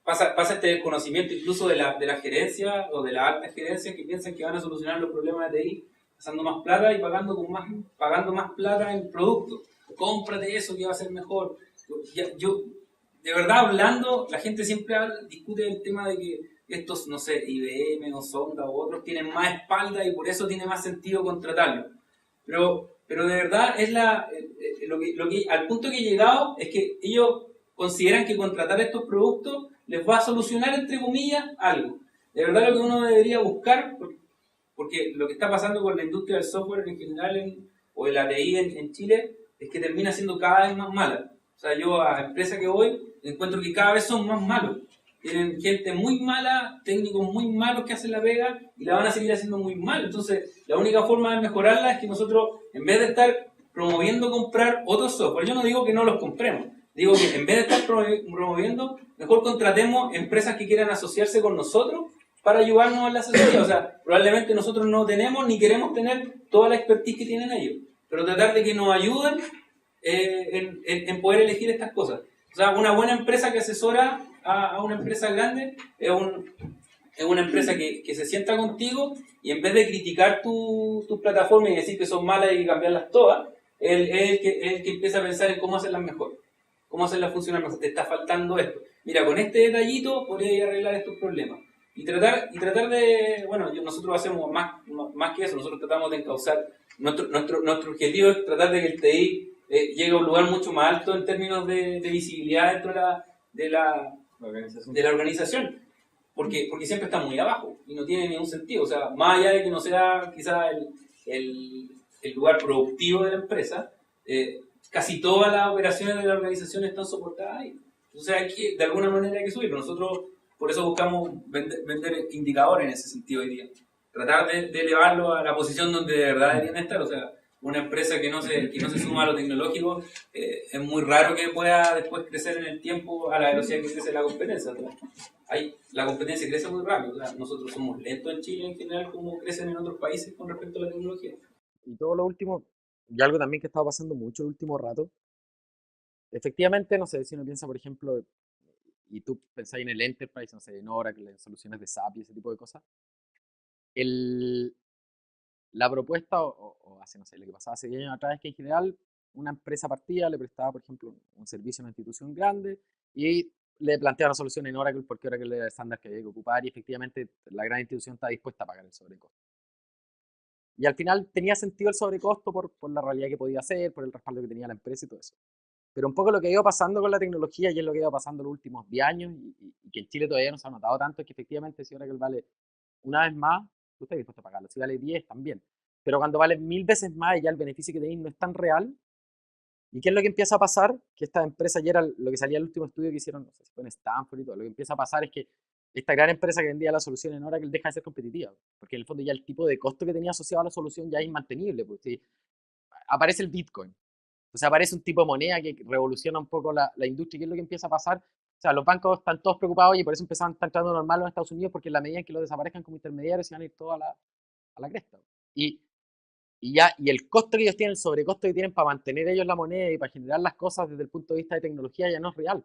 S2: pasa este desconocimiento incluso de la gerencia o de la alta gerencia que piensan que van a solucionar los problemas de TI pasando más plata y pagando más plata en producto. Cómprate eso que va a ser mejor. De verdad, hablando, la gente siempre discute el tema de que estos, no sé, IBM o Sonda u otros tienen más espalda y por eso tiene más sentido contratarlos. Pero de verdad, es al punto que he llegado es que ellos consideran que contratar estos productos les va a solucionar, entre comillas, algo. De verdad, lo que uno debería buscar, porque lo que está pasando con la industria del software en general o de la TI en Chile es que termina siendo cada vez más mala. O sea, yo a la empresa que voy encuentro que cada vez son más malos. Tienen gente muy mala, técnicos muy malos que hacen la pega y la van a seguir haciendo muy mal. Entonces, la única forma de mejorarla es que nosotros, en vez de estar promoviendo comprar otros software, yo no digo que no los compremos, digo que en vez de estar promoviendo, mejor contratemos empresas que quieran asociarse con nosotros para ayudarnos en la asesoría. O sea, probablemente nosotros no tenemos ni queremos tener toda la expertise que tienen ellos, pero tratar de que nos ayuden en poder elegir estas cosas. O sea, una buena empresa que asesora a una empresa grande es una empresa que se sienta contigo y en vez de criticar tus plataformas y decir que son malas y cambiarlas todas, es el que empieza a pensar en cómo hacerlas mejor, cómo hacerlas funcionar mejor. Te está faltando esto. Mira, con este detallito podrías arreglar estos problemas. Y tratar de, bueno, nosotros hacemos más que eso, nosotros tratamos de encauzar, nuestro objetivo es tratar de que el TI llegue a un lugar mucho más alto en términos de visibilidad dentro de la organización. Porque siempre está muy abajo y no tiene ningún sentido. O sea, más allá de que no sea quizás el lugar productivo de la empresa, casi todas las operaciones de la organización están soportadas ahí. O sea, de alguna manera hay que subirlo. Nosotros por eso buscamos vender indicadores en ese sentido hoy día. Tratar de elevarlo a la posición donde de verdad deberían estar. O sea, una empresa que no se suma a lo tecnológico, es muy raro que pueda después crecer en el tiempo a la velocidad que crece la competencia. La competencia crece muy rápido. O sea, nosotros somos lentos en Chile en general, como crecen en otros países con respecto a la tecnología.
S1: Y todo lo último, y algo también que estaba pasando mucho el último rato, efectivamente, no sé, si uno piensa, por ejemplo, y tú pensáis en el Enterprise, no sé, en Oracle, en soluciones de SAP y ese tipo de cosas, la propuesta, o hace, no sé, lo que pasaba hace 10 años atrás, es que en general una empresa partía, le prestaba, por ejemplo, un servicio a una institución grande y le planteaba una solución en Oracle porque Oracle era el estándar que había que ocupar y efectivamente la gran institución está dispuesta a pagar el sobrecosto. Y al final tenía sentido el sobrecosto por la realidad que podía hacer, por el respaldo que tenía la empresa y todo eso. Pero un poco lo que iba pasando con la tecnología, y es lo que iba pasando en los últimos 10 años, y que en Chile todavía no se ha notado tanto, es que efectivamente si Oracle vale una vez más, tú estás dispuesto a pagarlo. Si vale 10, también. Pero cuando vale 1000 veces más y ya el beneficio que tenéis no es tan real, ¿y qué es lo que empieza a pasar? Que esta empresa, ya era lo que salía el último estudio que hicieron, no sé si fue en Stanford y todo, lo que empieza a pasar es que esta gran empresa que vendía la solución en Oracle deja de ser competitiva, porque en el fondo ya el tipo de costo que tenía asociado a la solución ya es inmantenible, porque si aparece el Bitcoin, entonces aparece un tipo de moneda que revoluciona un poco la industria. ¿Qué es lo que empieza a pasar? O sea, los bancos están todos preocupados y por eso empezaron a estar entrando normal en Estados Unidos, porque en la medida en que los desaparezcan como intermediarios se van a ir todos a la cresta. Y y el costo que ellos tienen, el sobrecosto que tienen para mantener ellos la moneda y para generar las cosas desde el punto de vista de tecnología ya no es real.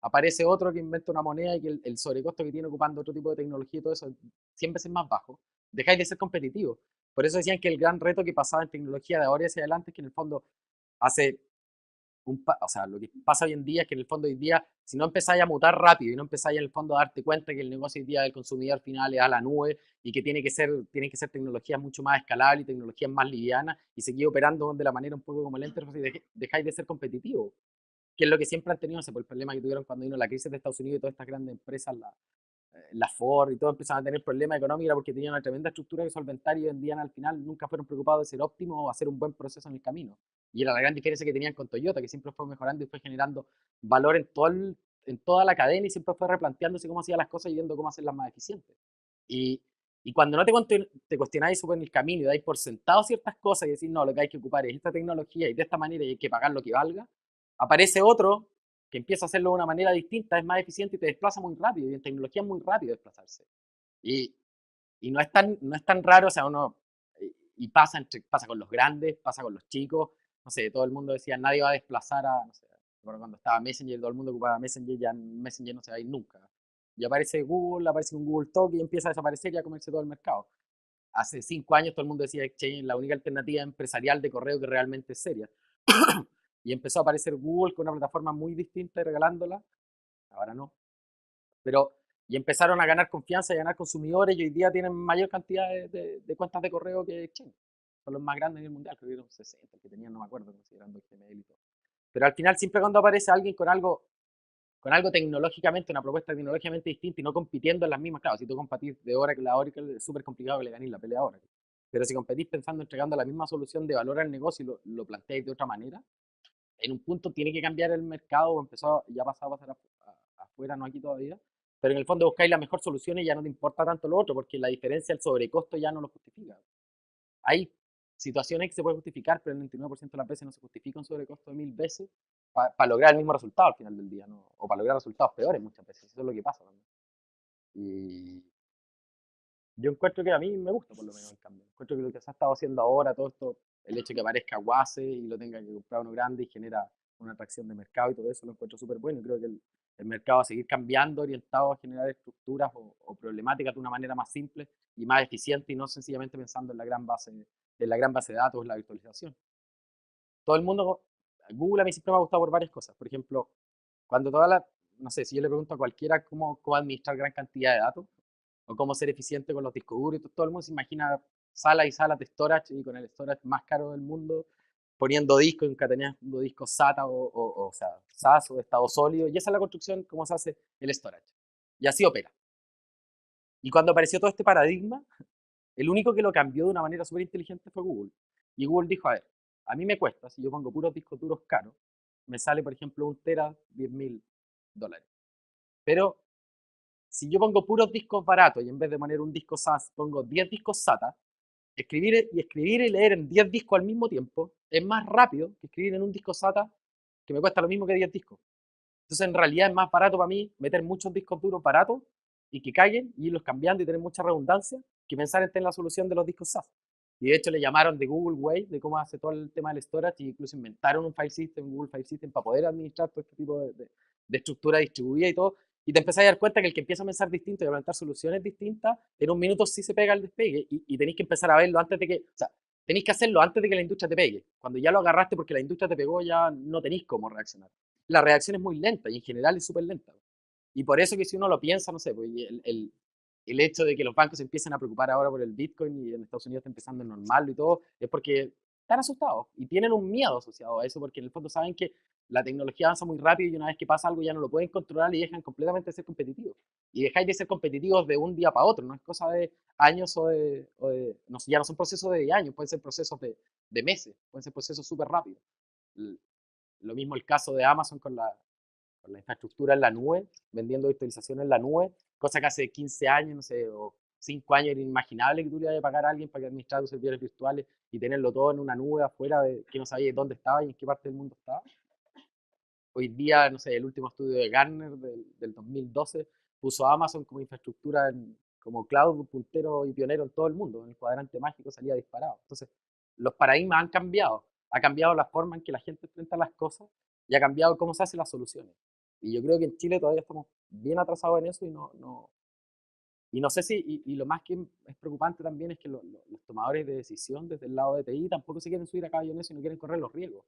S1: Aparece otro que inventa una moneda y que el sobrecosto que tiene ocupando otro tipo de tecnología y todo eso 100 veces más bajo. Dejáis de ser competitivos. Por eso decían que el gran reto que pasaba en tecnología de ahora y hacia adelante es que en el fondo hace o sea, lo que pasa hoy en día es que en el fondo hoy día, si no empezáis a mutar rápido y no empezáis en el fondo a darte cuenta que el negocio hoy día del consumidor final es a la nube y que tienen que ser tecnologías mucho más escalables y tecnologías más livianas y seguir operando de la manera un poco como el Enterprise y dejáis de ser competitivos, que es lo que siempre han tenido, o sea, por el problema que tuvieron cuando vino la crisis de Estados Unidos y todas estas grandes empresas, la Ford y todo empezaron a tener problemas económicos porque tenían una tremenda estructura que solventar y vendían al final, nunca fueron preocupados de ser óptimos o hacer un buen proceso en el camino. Y era la gran diferencia que tenían con Toyota, que siempre fue mejorando y fue generando valor en toda la cadena y siempre fue replanteándose cómo hacía las cosas y viendo cómo hacerlas más eficientes. Y, y cuando no te cuestionáis sobre el camino y dais por sentado ciertas cosas y decís, no, lo que hay que ocupar es esta tecnología y de esta manera y hay que pagar lo que valga, aparece otro que empieza a hacerlo de una manera distinta, es más eficiente y te desplaza muy rápido. Y en tecnología es muy rápido desplazarse. Y, y no es tan raro, o sea, y pasa con los grandes, pasa con los chicos. No sé, todo el mundo decía, nadie va a desplazar no sé, cuando estaba Messenger, todo el mundo ocupaba Messenger, ya Messenger no se va a ir nunca. Y aparece Google, aparece un Google Talk y empieza a desaparecer y a comerse todo el mercado. Hace 5 años todo el mundo decía Exchange es la única alternativa empresarial de correo que realmente es seria. Y empezó a aparecer Google con una plataforma muy distinta y regalándola. Ahora no. Pero, y empezaron a ganar confianza y a ganar consumidores y hoy día tienen mayor cantidad de cuentas de correo que Exchange. Son los más grandes en el mundial, creo que eran 60 que tenían, no me acuerdo, considerando Gmail y todo. Pero al final, siempre cuando aparece alguien con algo tecnológicamente, una propuesta tecnológicamente distinta y no compitiendo en las mismas, claro, si tú competís de Oracle a Oracle, es súper complicado que le ganéis la pelea a Oracle. Pero si competís pensando entregando la misma solución de valor al negocio y lo planteáis de otra manera, en un punto tiene que cambiar el mercado, o empezó, ya ha pasado a pasar afuera, no aquí todavía, pero en el fondo buscáis la mejor solución y ya no te importa tanto lo otro, porque la diferencia, el sobrecosto ya no lo justifica. Hay situaciones que se puede justificar, pero el 99% de las veces no se justifica un sobrecosto de 1000 veces para lograr el mismo resultado al final del día, ¿no? O para lograr resultados peores muchas veces, eso es lo que pasa también. Y yo encuentro que a mí me gusta por lo menos el cambio. Encuentro que lo que se ha estado haciendo ahora, todo esto, el hecho de que aparezca Guase y lo tenga que comprar uno grande y genera una atracción de mercado y todo eso, lo encuentro súper bueno y creo que el mercado va a seguir cambiando, orientado a generar estructuras o problemáticas de una manera más simple y más eficiente y no sencillamente pensando en la gran base de datos, en la virtualización. Todo el mundo, Google a mí siempre me ha gustado por varias cosas. Por ejemplo, cuando no sé, si yo le pregunto a cualquiera cómo administrar gran cantidad de datos o cómo ser eficiente con los discos duros, y todo el mundo se imagina salas y salas de storage y con el storage más caro del mundo, poniendo discos, encadenando discos SATA o sea, SAS o de estado sólido, y esa es la construcción, cómo se hace el storage. Y así opera. Y cuando apareció todo este paradigma, el único que lo cambió de una manera súper inteligente fue Google. Y Google dijo, a ver, a mí me cuesta, si yo pongo puros discos duros caros, me sale, por ejemplo, un tera, $10.000. Pero si yo pongo puros discos baratos y en vez de poner un disco SAS, pongo 10 discos SATA, escribir y leer en 10 discos al mismo tiempo es más rápido que escribir en un disco SATA que me cuesta lo mismo que 10 discos. Entonces, en realidad es más barato para mí meter muchos discos duros baratos y que caigan y irlos cambiando y tener mucha redundancia que pensar en tener la solución de los discos SAS. Y de hecho le llamaron The Google Way, de cómo hace todo el tema del storage, y incluso inventaron un file system, Google File System, para poder administrar todo este tipo de estructura distribuida y todo. Y te empezás a dar cuenta que el que empieza a pensar distinto y a plantear soluciones distintas, en un minuto sí se pega el despegue y tenéis que empezar a verlo antes de que, o sea, tenéis que hacerlo antes de que la industria te pegue. Cuando ya lo agarraste porque la industria te pegó, ya no tenéis cómo reaccionar. La reacción es muy lenta y en general es súper lenta. Y por eso que si uno lo piensa, no sé, pues el hecho de que los bancos se empiecen a preocupar ahora por el Bitcoin y en Estados Unidos está empezando a normallo y todo, es porque están asustados y tienen un miedo asociado a eso, porque en el fondo saben que la tecnología avanza muy rápido y una vez que pasa algo ya no lo pueden controlar y dejan completamente de ser competitivos. Y dejáis de ser competitivos de un día para otro, no es cosa de años no, ya no son procesos de años, pueden ser procesos de meses, pueden ser procesos súper rápidos. Lo mismo el caso de Amazon con la infraestructura en la nube, vendiendo virtualización en la nube, cosa que hace 15 años, no sé, o 5 años era inimaginable que tú le vayas a pagar a alguien para que administrara tus servidores virtuales y tenerlo todo en una nube afuera de que no sabías dónde estaba y en qué parte del mundo estaba. Hoy día, no sé, el último estudio de Gartner del 2012 puso a Amazon como infraestructura, como cloud puntero y pionero en todo el mundo. En el cuadrante mágico salía disparado. Entonces, los paradigmas han cambiado. Ha cambiado la forma en que la gente enfrenta las cosas y ha cambiado cómo se hacen las soluciones. Y yo creo que en Chile todavía estamos bien atrasados en eso y no sé si, y lo más que es preocupante también es que los tomadores de decisión desde el lado de TI tampoco se quieren subir a caballo en eso y no quieren correr los riesgos.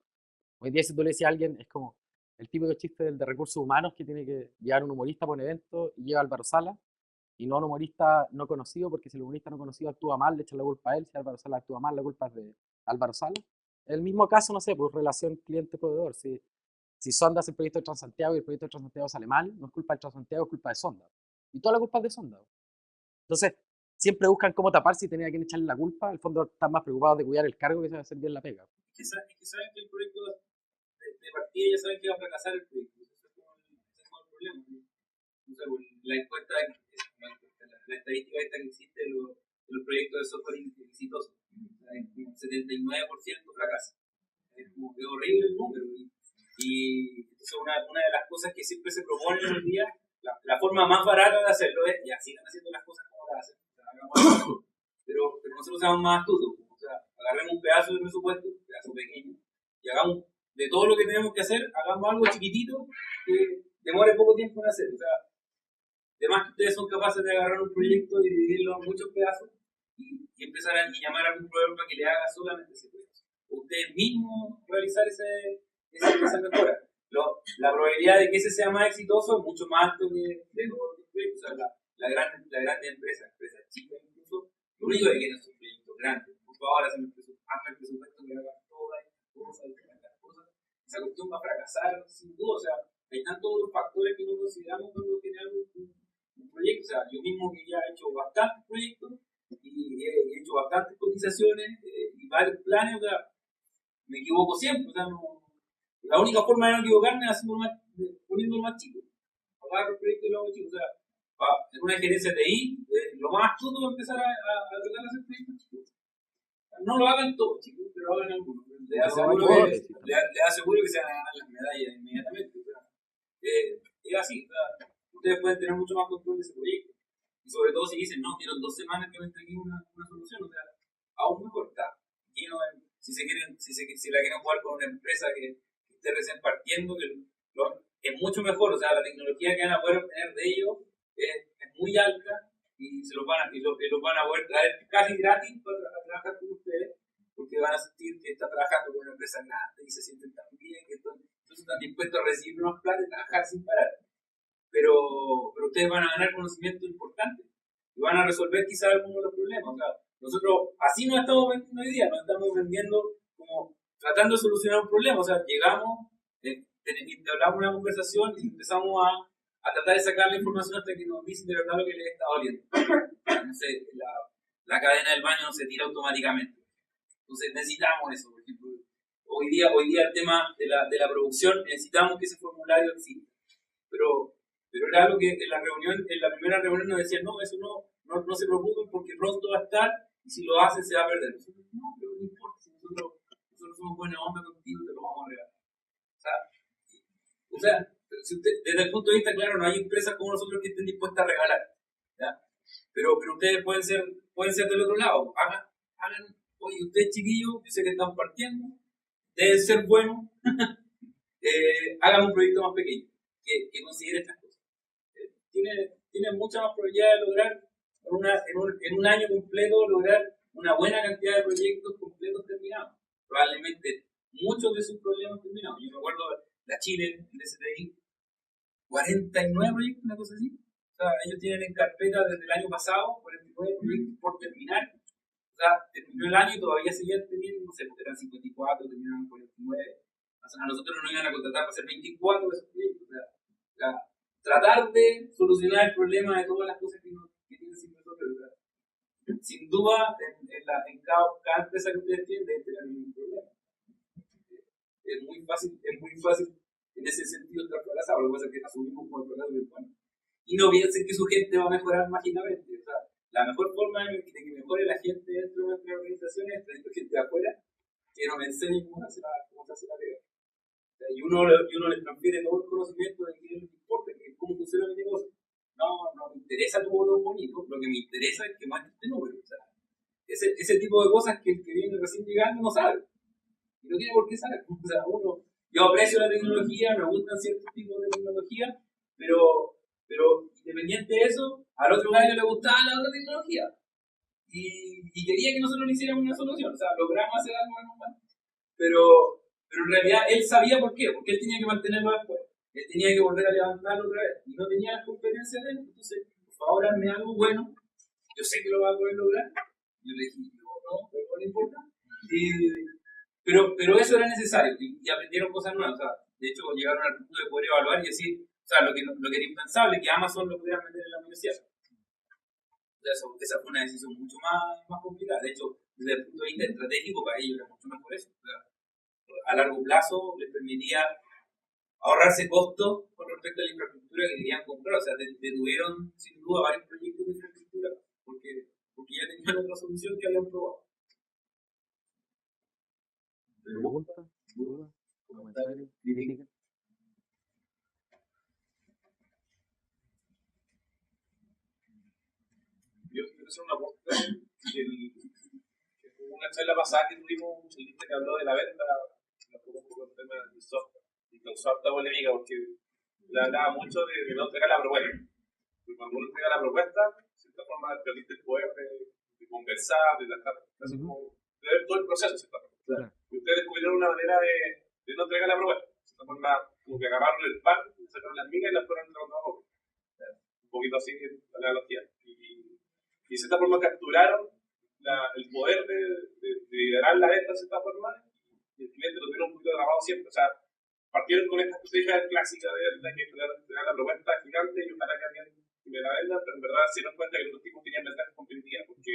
S1: Hoy día si tú le decías a alguien, es como el típico chiste del de recursos humanos que tiene que llevar un humorista para un evento y llega Álvaro Sala y no un humorista no conocido, porque si el humorista no conocido actúa mal, le echan la culpa a él, si Álvaro Sala actúa mal, la culpa es de Álvaro Sala. El mismo caso, no sé, pues relación cliente-proveedor. Si Sonda hace el proyecto de Transantiago y el proyecto de Transantiago sale mal, no es culpa de Transantiago, es culpa de Sonda. Y toda la culpa es de Sonda. Entonces, siempre buscan cómo taparse y tener a quien echarle la culpa. Al fondo están más preocupados de cuidar el cargo que de hacer bien la pega.
S2: Es que saben que el proyecto de partida ya saben que va a fracasar el proyecto. Ese es como el problema. O sea, la encuesta, la estadística esta que existe de los proyectos de software exitosos, hay un 79% fracasa. Es horrible el número. Y entonces una de las cosas que siempre se propone hoy en día, la forma más barata de hacerlo es, ya sigan haciendo las cosas como las hacen, pero nosotros seamos más astutos. O sea, agarremos un pedazo de presupuesto, un pedazo pequeño, y hagamos de todo lo que tenemos que hacer, hagamos algo chiquitito que demore poco tiempo en hacer. O sea, además que ustedes son capaces de agarrar un proyecto y dividirlo en muchos pedazos y empezar a llamar a algún proveedor para que le haga solamente ese pedazo. Ustedes mismos realizar esa mejora. La probabilidad de que ese sea más exitoso es mucho más alto que de todos los proyectos. O sea, la gran empresas chicas incluso, lo único que quieren son proyectos grandes. Por favor, hacen el presupuesto que hagan todas las cosas. Esa cuestión va a fracasar sin duda. O sea, hay tantos otros factores que no consideramos cuando generamos un proyecto. O sea, yo mismo que ya he hecho bastantes proyectos y he hecho bastantes cotizaciones y varios planes, o sea, me equivoco siempre. O sea, la única forma de no equivocarme es poniéndolo más chico. Agarro el proyecto y lo hago chico. O sea, en una gerencia TI, lo más astuto es empezar a tratar de hacer proyectos chicos. No lo hagan todos, chicos, pero hagan algunos. Les
S1: Aunque sea una
S2: aseguro
S1: hipótesis.
S2: les aseguro que se van a ganar las medallas inmediatamente. O sea, es así. O sea, ustedes pueden tener mucho más control de ese proyecto. Y sobre todo si dicen, no, dieron 2 semanas que me entreguen una solución. O sea, aún mejor está. Lleno si la quieren jugar con una empresa que esté recién partiendo, es mucho mejor. O sea, la tecnología que van a poder obtener de ellos es muy alta y los van a poder traer casi gratis a trabajar con ustedes, porque van a sentir que están trabajando con una empresa grande y se sienten tan bien que entonces están dispuestos a recibir unos planes y trabajar sin parar. Pero ustedes van a ganar conocimiento importante y van a resolver quizás algunos de los problemas. O sea, nosotros así nos estamos vendiendo hoy día, nos estamos vendiendo como tratando de solucionar un problema. O sea, llegamos, hablamos una conversación y empezamos a tratar de sacar la información hasta que nos dicen de verdad lo que les está doliendo. No sé, la cadena del baño no se tira automáticamente. Entonces necesitamos eso. Por ejemplo, hoy día el tema de la producción, necesitamos que ese formulario exista. Pero era algo que en la primera reunión nos decían, no, eso no se preocupen porque pronto va a estar y si lo hacen se va a perder. Nosotros, no, pero no importa, si nosotros somos buena onda contigo, te lo vamos a regalar. O sea, desde el punto de vista, claro, no hay empresas como nosotros que estén dispuestas a regalar. ¿Ya? Pero ustedes pueden ser del otro lado. Hagan, oye, ustedes chiquillos, yo sé que están partiendo, deben ser buenos, hagan un proyecto más pequeño, que considere estas cosas. Tiene mucha más probabilidad de lograr en un año completo lograr una buena cantidad de proyectos completos terminados. Probablemente muchos de sus problemas terminados. Yo me acuerdo la Chile, el STI, 49 proyectos, una cosa así. O sea, ellos tienen en carpeta desde el año pasado 49 proyectos por terminar. O sea, terminó el año y todavía seguían teniendo, no sé, eran 54, terminaron 49. O sea, a nosotros nos iban a contratar para hacer 24 de esos proyectos. O sea, tratar de solucionar el problema de todas las cosas que tienen sin resolver. O sea, sin duda, en cada empresa que ustedes tienen, deben tener un problema. Es muy fácil en ese sentido estar fracasado. Lo que pasa es que asumimos como el fracaso virtual. Y no piensen que su gente va a mejorar mágicamente. O sea, la mejor forma de que mejore la gente dentro de nuestra organización es trayendo gente de afuera que nos enseñe cómo se hace la pega. O sea, y uno les transfiere todo el conocimiento de que no les importa, cómo funciona mi negocio. No me interesa tu botón bonito, lo que me interesa es que muestre este número. O sea, ese tipo de cosas que el que viene recién llegando no sabe. Y no tiene por qué saber. O sea, yo aprecio la tecnología, me gustan ciertos tipos de tecnología, pero independiente de eso, al otro gallo le gustaba la otra tecnología. Y quería que nosotros le hiciéramos una solución. O sea, logramos hacer algo normal. Pero en realidad él sabía por qué, porque él tenía que mantenerlo después. Él tenía que volver a levantarlo otra vez. Y no tenía las competencias de él. Entonces, por favor, hazme algo bueno. Yo sé que lo va a poder lograr. Yo le dije, no, pero no importa. Pero eso era necesario y aprendieron cosas nuevas. O sea, de hecho, llegaron al punto de poder evaluar y decir, o sea, lo que era impensable, que Amazon lo pudiera meter en la universidad. O sea, esa fue una decisión mucho más complicada. De hecho, desde el punto de vista estratégico, para ellos era mucho mejor eso. O sea, a largo plazo les permitía ahorrarse costos con respecto a la infraestructura que querían comprar. O sea, detuvieron sin duda varios proyectos de infraestructura porque ya tenían otra solución que habían probado.
S1: ¿Pregunta? ¿Duda? ¿Comentario? ¿Crítica?
S5: Yo quiero hacer una pregunta. Una charla pasada que tuvimos un chelista que habló de la venta, un poco el tema del software, y causó harta polémica porque le hablaba mucho de no entregar la propuesta. Porque cuando uno entrega la propuesta, de cierta forma perdiste el poder de conversar, de ver todo el proceso, de cierta forma. Claro. Y ustedes descubrieron una manera de no entregar la propuesta. De cierta forma, como que agarraron el pan, sacaron las migas y las fueron entregando a poco. Un poquito así la analogía. Y de cierta forma capturaron el poder de liderar la venta de cierta forma, y el cliente lo tuvieron un poquito grabado siempre. O sea, partieron con esta estrategia clásica de que tener la propuesta gigante y ojalá que alguien me la venda, pero en verdad se dieron cuenta que los tipos tenían ventajas competitivas porque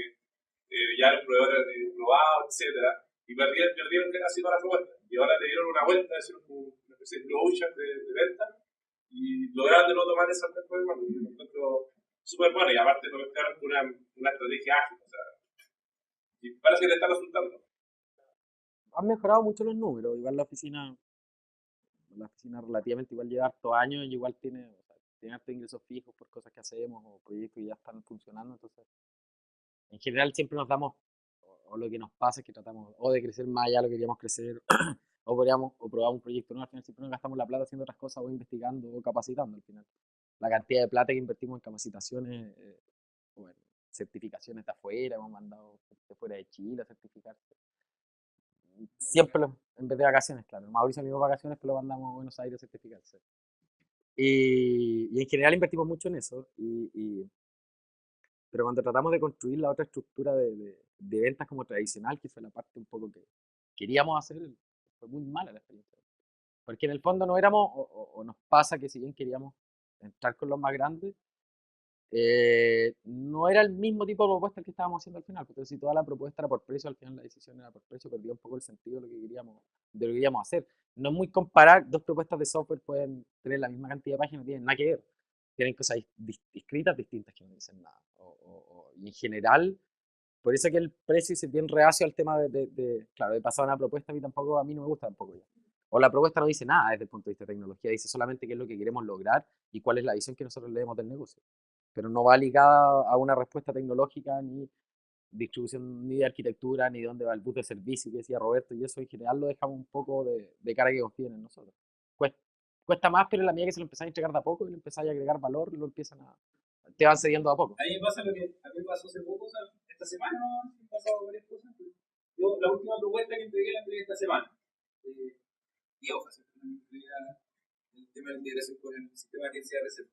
S5: ya los proveedores habían probado, etcétera, y perdieron casi toda la propuesta. Y ahora le dieron una vuelta, hicieron una especie de promotion de venta y lograron de no tomar esa forma. Lo encuentro súper bueno, y aparte lo mezclaron con una estrategia ágil. O sea, Y parece que te está resultando.
S1: Han mejorado mucho los números. Igual la oficina relativamente igual lleva hartos años y igual tiene, o sea, tiene hartos ingresos fijos por cosas que hacemos o proyectos que ya están funcionando. Entonces, en general siempre nos damos, o lo que nos pasa es que tratamos o de crecer más allá de lo que queríamos crecer, o probamos un proyecto nuevo. Al final siempre nos gastamos la plata haciendo otras cosas o investigando o capacitando al final. La cantidad de plata que invertimos en capacitaciones o en certificaciones de afuera, hemos mandado de fuera de Chile a certificarse. Siempre en vez de vacaciones, claro. Mauricio mismo vacaciones que lo mandamos a Buenos Aires a certificarse. Y en general invertimos mucho en eso. Pero cuando tratamos de construir la otra estructura de ventas como tradicional, que fue la parte un poco que queríamos hacer, fue muy mala la experiencia. Porque en el fondo no éramos, o nos pasa que si bien queríamos entrar con los más grandes, no era el mismo tipo de propuesta el que estábamos haciendo al final. Porque si toda la propuesta era por precio, al final la decisión era por precio, perdía un poco el sentido de lo que queríamos hacer. No es muy comparar, dos propuestas de software pueden tener la misma cantidad de páginas, no tienen nada que ver. Tienen cosas escritas distintas que no dicen nada. Y en general, por eso que el precio es bien reacio al tema claro, de pasar una propuesta, a mí no me gusta tampoco ya. O la propuesta no dice nada desde el punto de vista de tecnología, dice solamente qué es lo que queremos lograr y cuál es la visión que nosotros leemos del negocio. Pero no va ligada a una respuesta tecnológica, ni distribución, ni de arquitectura, ni de dónde va el bus de servicio que decía Roberto, y eso en general lo dejamos un poco de cara que confíen en nosotros. Cuesta más, pero en la medida que se lo empezáis a entregar de a poco y le empezáis a agregar valor, te van cediendo de a poco.
S2: A mí me pasa lo que a mí me pasó hace poco, o sea, esta semana han pasado varias cosas. Yo, la última propuesta que entregué la entregué esta semana. Y hojas, el tema de la integración con el sistema de agencia de reserva,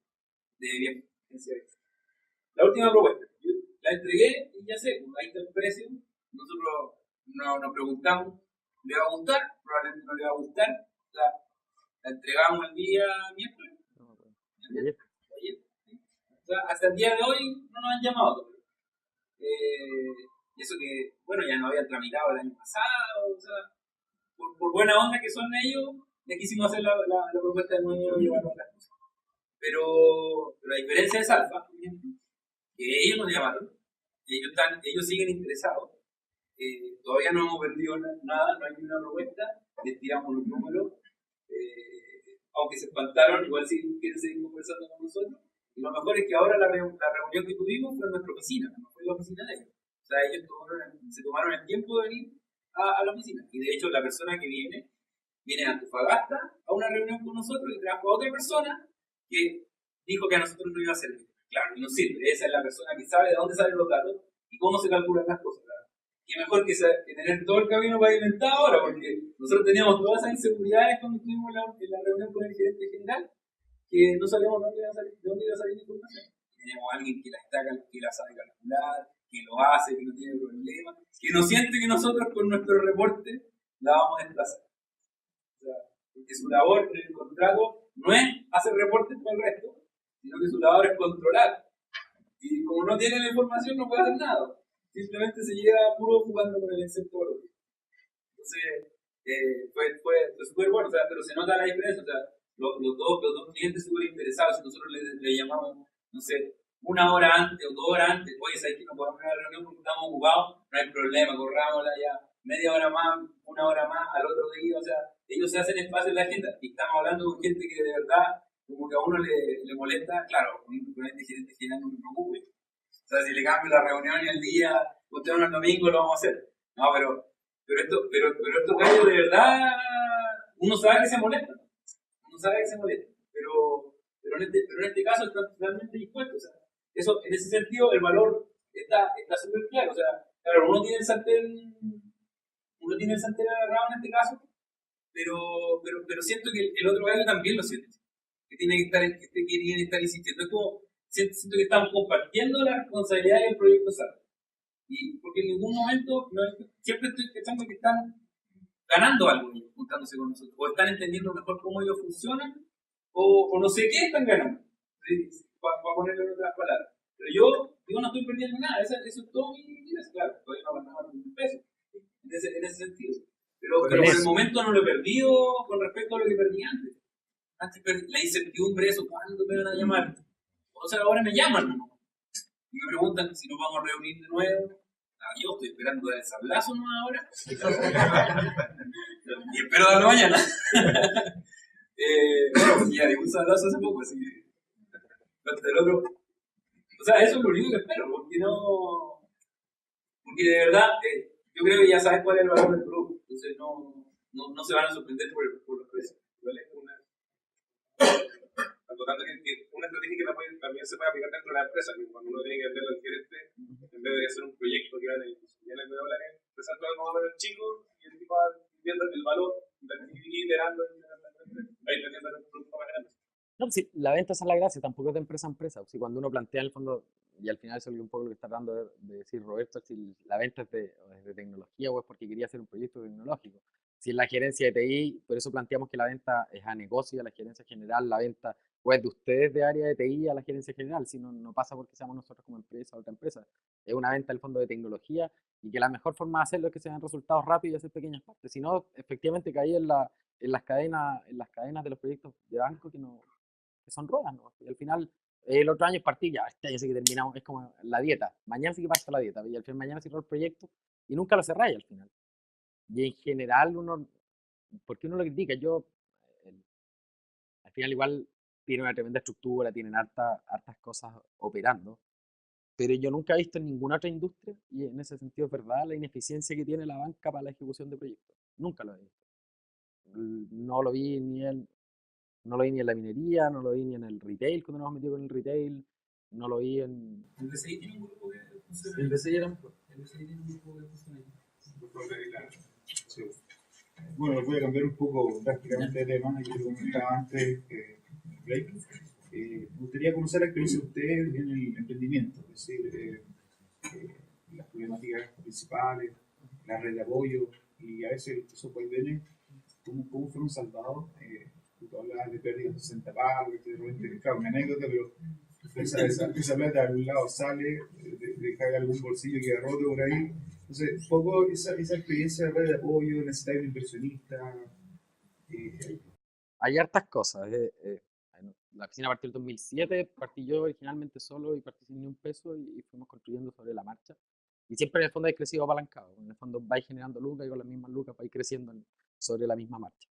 S2: de viaje, agencia de viaje. La última propuesta, yo la entregué y ya sé, ahí está el precio. Nosotros nos preguntamos, ¿le va a gustar? Probablemente no le va a gustar. La entregamos el día miércoles. Ayer. O sea, hasta el día de hoy no nos han llamado. Y eso que, bueno, ya no habían tramitado el año pasado. O sea, por buena onda que son ellos, le quisimos hacer la propuesta de nuevo y llevar otras cosas. Pero la diferencia es Alfa, por ejemplo, que ellos nos llamaron, ellos siguen interesados. Todavía no hemos vendido nada, no hay ninguna propuesta, les tiramos los números. Aunque se espantaron, igual si quieren seguir conversando con nosotros. Y lo mejor es que ahora la reunión que tuvimos fue en nuestra oficina, no fue en la oficina de ellos. O sea, ellos se tomaron el tiempo de venir a la oficina. Y de hecho, la persona que viene a Antofagasta a una reunión con nosotros y trajo a otra persona que dijo que a nosotros no iba a servir. Claro, y nos sirve. Esa es la persona que sabe de dónde salen los datos y cómo se calculan las cosas. Qué mejor que tener todo el camino pavimentado ahora, porque nosotros teníamos todas esas inseguridades cuando estuvimos en la reunión con el gerente general, que no sabíamos de dónde iba a salir la información. Tenemos a alguien que la sabe calcular, que lo hace, que no tiene problema, que no siente que nosotros con nuestro reporte la vamos a desplazar. O sea, porque su labor en el contrato no es hacer reportes para el resto, sino que su labor es controlar. Y como no tiene la información, no puede hacer nada. Simplemente se llega puro jugando con el Excel todo lo día. Entonces, fue súper bueno, o sea, pero se nota la diferencia. O sea, los dos clientes súper interesados. Si nosotros le llamamos, no sé, una hora antes o 2 horas antes, oye, ¿sabes que no podemos ir a la reunión porque estamos ocupados? No hay problema, corrámosla ya media hora más, 1 hora más, al otro día. O sea, ellos se hacen espacio en la agenda y estamos hablando con gente que de verdad, como que a uno le molesta. Claro, con este gerente general no me preocupe. O sea, si le cambio la reunión y el día, usted no el domingo lo vamos a hacer. No, pero estos gallos de verdad, uno sabe que se molesta. Pero en este caso está totalmente dispuesto. O sea, eso, en ese sentido, el valor está súper claro. O sea, claro, uno tiene el sartén agarrado en este caso, pero siento que el otro gallo también lo siente. Que tiene que estar insistiendo. Es como, siento que estamos compartiendo la responsabilidad del proyecto SAP. Y porque en ningún momento, siempre estoy pensando que están ganando algo juntándose con nosotros, o están entendiendo mejor cómo ellos funcionan, o no sé qué están ganando, para ponerlo en otras palabras. Pero yo no estoy perdiendo nada, eso es todo mi interés. Claro, todavía no ganamos $1,000 en ese sentido. Pero por el momento no lo he perdido con respecto a lo que perdí antes. Antes la incertidumbre, eso, ¿cuándo me van a llamar? O sea, ahora me llaman, ¿no? Y me preguntan si nos vamos a reunir de nuevo. Yo estoy esperando dar el sablazo no ahora. Y espero darlo mañana. Bueno, ya di un sablazo hace poco, así que. El otro. O sea, eso es lo único que espero, porque no. Porque de verdad, yo creo que ya sabes cuál es el valor del producto. Entonces no se van a sorprender por los precios. ¿Vale? Tratando que una estrategia que también se puede aplicar dentro de la empresa, que cuando uno tiene que venderle al gerente, en vez de hacer un proyecto que vale millones de dólares, empezando algo más o menos chico y el tipo va viendo el valor, iterando, ahí vendiendo el producto más grande.
S1: No, pues sí, la venta esa es la gracia, tampoco es de empresa a empresa. Si cuando uno plantea en el fondo, y al final eso es un poco lo que está tratando de decir Roberto, si la venta es de tecnología o es porque quería hacer un proyecto tecnológico. Si es la gerencia de TI, por eso planteamos que la venta es a negocio, a la gerencia general, la venta pues de ustedes de área de TI a la gerencia general, si no pasa porque seamos nosotros como empresa o otra empresa. Es una venta al fondo de tecnología y que la mejor forma de hacerlo es que se den resultados rápidos y hacer pequeñas partes. Si no, efectivamente caí en las cadenas de los proyectos de banco que son ruedas, ¿no? Y al final, el otro año es partir, ya, este año sí que terminamos, es como la dieta, mañana sí que parto la dieta, y al final mañana cierro el proyecto y nunca lo cerráis al final. Y en general ¿por qué uno lo critica? Al final igual tiene una tremenda estructura, tienen hartas cosas operando, pero yo nunca he visto en ninguna otra industria, y en ese sentido es verdad, la ineficiencia que tiene la banca para la ejecución de proyectos. Nunca lo he visto. No lo vi no lo vi ni en la minería, no lo vi ni en el retail, cuando nos hemos metido con el retail, no lo vi en...
S2: El DCI tiene un grupo que funciona.
S1: El DCI era...
S2: El DCI tiene un grupo que funciona.
S6: Sí. Bueno, voy a cambiar un poco prácticamente de tema, yo lo comentaba antes, Blake. Me gustaría conocer la experiencia de ustedes en el emprendimiento, es decir, las problemáticas principales, la red de apoyo y a veces esos vaivenes, cómo fueron salvados. Tú hablabas de pérdidas de 60 pagos, de repente, claro, una anécdota, pero esa plata de algún lado sale, deja algún bolsillo que roto por ahí. Entonces, un poco esa experiencia de red de apoyo, necesitar un inversionista.
S1: Hay hartas cosas. La oficina partió en el 2007, partí yo originalmente solo y partí sin ni un peso y fuimos construyendo sobre la marcha. Y siempre en el fondo hay crecido apalancado. En el fondo vais generando lucas y con las mismas lucas vais creciendo sobre la misma marcha.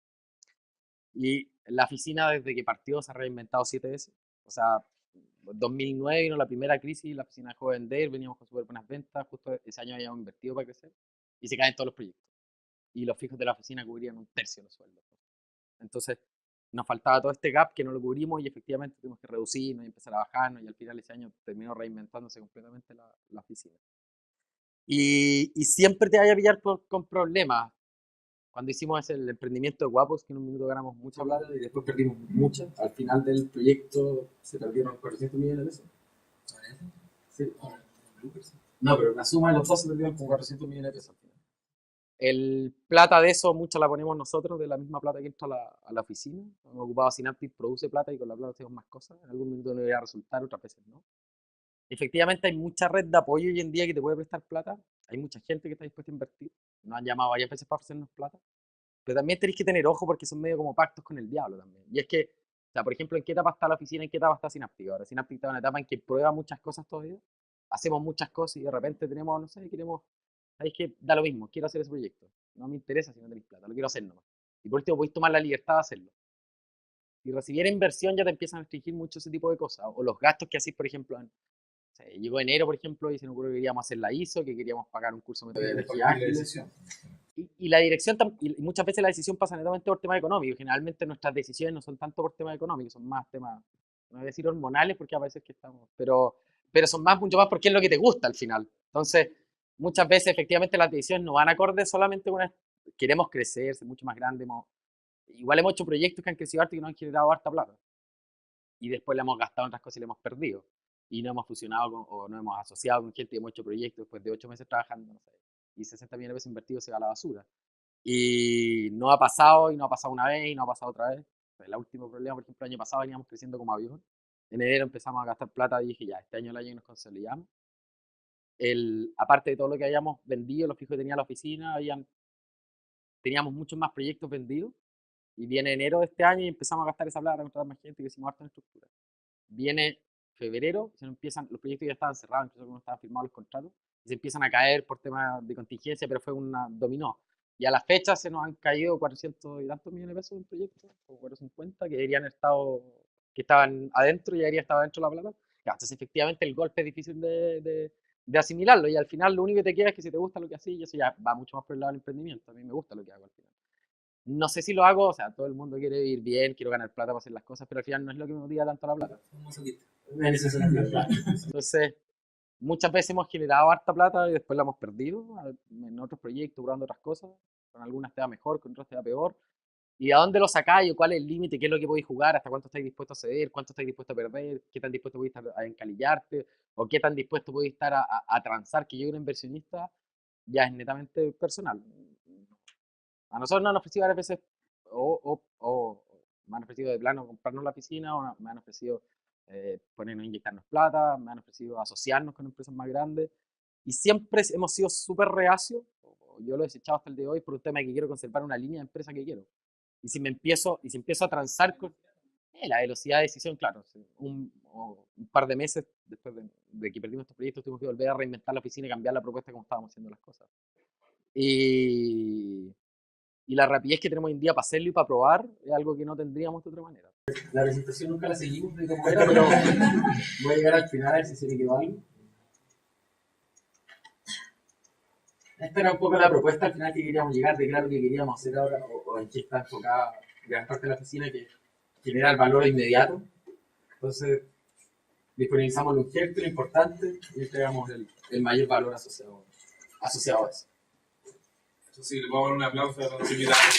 S1: Y la oficina desde que partió se ha reinventado 7 veces. O sea, 2009 vino la primera crisis, la oficina dejó de vender, veníamos con súper buenas ventas, justo ese año habíamos invertido para crecer y se caen todos los proyectos. Y los fijos de la oficina cubrían un tercio de los sueldos. Entonces, nos faltaba todo este gap que no lo cubrimos y efectivamente tuvimos que reducirnos y empezar a bajarnos y al final ese año terminó reinventándose completamente la oficina. Y siempre te vaya a pillar con problemas. Cuando hicimos el emprendimiento de Guapos, que en un minuto ganamos mucha plata y después perdimos mucha, al final del proyecto se perdieron 400 millones de pesos. Sí. No, pero la suma de los dos se perdieron con 400 millones de pesos al final. El plata de eso, mucha la ponemos nosotros, de la misma plata que entra a la oficina. Hemos ocupado Synaptic, produce plata y con la plata hacemos más cosas. En algún minuto no debería resultar, otras veces no. Efectivamente hay mucha red de apoyo hoy en día que te puede prestar plata. Hay mucha gente que está dispuesta a invertir. Nos han llamado varias veces para ofrecernos plata. Pero también tenéis que tener ojo porque son medio como pactos con el diablo también. Y es que, o sea, por ejemplo, ¿en qué etapa está la oficina? ¿En qué etapa está Synaptic? Ahora Synaptic está en una etapa en que prueba muchas cosas todavía. Hacemos muchas cosas y de repente tenemos, no sé, sabéis que da lo mismo, quiero hacer ese proyecto. No me interesa si no tenéis plata, lo quiero hacer nomás. Y por último, podéis tomar la libertad de hacerlo. Y recibir inversión ya te empiezan a restringir mucho ese tipo de cosas. O los gastos que hacéis, por ejemplo, o sea, llegó enero, por ejemplo, y se nos ocurrió que queríamos hacer la ISO, que queríamos pagar un curso de metodología ágil. Y la dirección, y muchas veces la decisión pasa netamente por temas económicos. Generalmente nuestras decisiones no son tanto por temas económicos, son más temas, no voy a decir hormonales, porque a veces que estamos, pero son mucho más porque es lo que te gusta al final. Entonces, muchas veces efectivamente las decisiones no van acordes solamente con queremos crecer, ser mucho más grande. Igual hemos hecho proyectos que han crecido harto y nos han generado harta plata. Y después le hemos gastado en otras cosas y le hemos perdido. Y no hemos fusionado o no hemos asociado con gente y hemos hecho proyectos después de 8 meses trabajando, no sé, y 60 millones de pesos invertidos se va a la basura. Y no ha pasado, y no ha pasado una vez, y no ha pasado otra vez. El último problema, por ejemplo, el año pasado veníamos creciendo como avión. En enero empezamos a gastar plata y dije, ya, este año es el año que nos consolidamos. Aparte de todo lo que habíamos vendido, los fijos que tenía la oficina, teníamos muchos más proyectos vendidos. Y viene enero de este año y empezamos a gastar esa plata, a contratar más gente, que hicimos harta en estructura. Viene febrero, se nos empiezan, los proyectos ya estaban cerrados, incluso no estaban firmados los contratos, y se empiezan a caer por temas de contingencia, pero fue una dominó. Y a la fecha se nos han caído 400 y tantos millones de pesos en proyectos, o 450, que deberían haber estado, que estaban adentro y debería estar adentro de la plata. Ya, entonces, efectivamente, el golpe es difícil de asimilarlo, y al final lo único que te queda es que si te gusta lo que haces, y eso ya va mucho más por el lado del emprendimiento. A mí me gusta lo que hago al final. No sé si lo hago, o sea, todo el mundo quiere vivir bien, quiero ganar plata para hacer las cosas, pero al final no es lo que me motiva tanto la plata.
S4: En ese sentido, claro.
S1: Entonces, muchas veces hemos generado harta plata y después la hemos perdido en otros proyectos, probando otras cosas. Con algunas te va mejor, con otras te va peor. ¿Y a dónde lo sacáis? ¿O cuál es el límite? ¿Qué es lo que podéis jugar? ¿Hasta cuánto estáis dispuestos a ceder? ¿Cuánto estáis dispuestos a perder? ¿Qué tan dispuesto podéis estar a encalillarte? ¿O qué tan dispuesto podéis estar a transar? Que yo, un inversionista, ya es netamente personal. A nosotros nos han ofrecido varias veces, o me han ofrecido de plano comprarnos la piscina, o me han ofrecido ponernos, inyectarnos plata, me han ofrecido asociarnos con empresas más grandes, y siempre hemos sido súper reacios, yo lo he desechado hasta el día de hoy por un tema de que quiero conservar una línea de empresa que quiero. Y si empiezo a transar con la velocidad de decisión, claro, un par de meses después de que perdimos estos proyectos, tuvimos que volver a reinventar la oficina y cambiar la propuesta como estábamos haciendo las cosas. Y la rapidez que tenemos hoy en día para hacerlo y para probar es algo que no tendríamos de otra manera.
S4: La presentación nunca la seguimos de cómo era, pero voy a llegar al final a ver si se me quedó algo. Esta era un poco la propuesta al final que queríamos llegar, de claro que queríamos hacer ahora, o en qué está enfocada gran parte de la oficina, que genera el valor inmediato. Entonces, disponibilizamos lo urgente, lo importante, y entregamos el mayor valor asociado a eso.
S5: Eso sí, le puedo dar un aplauso a los invitados.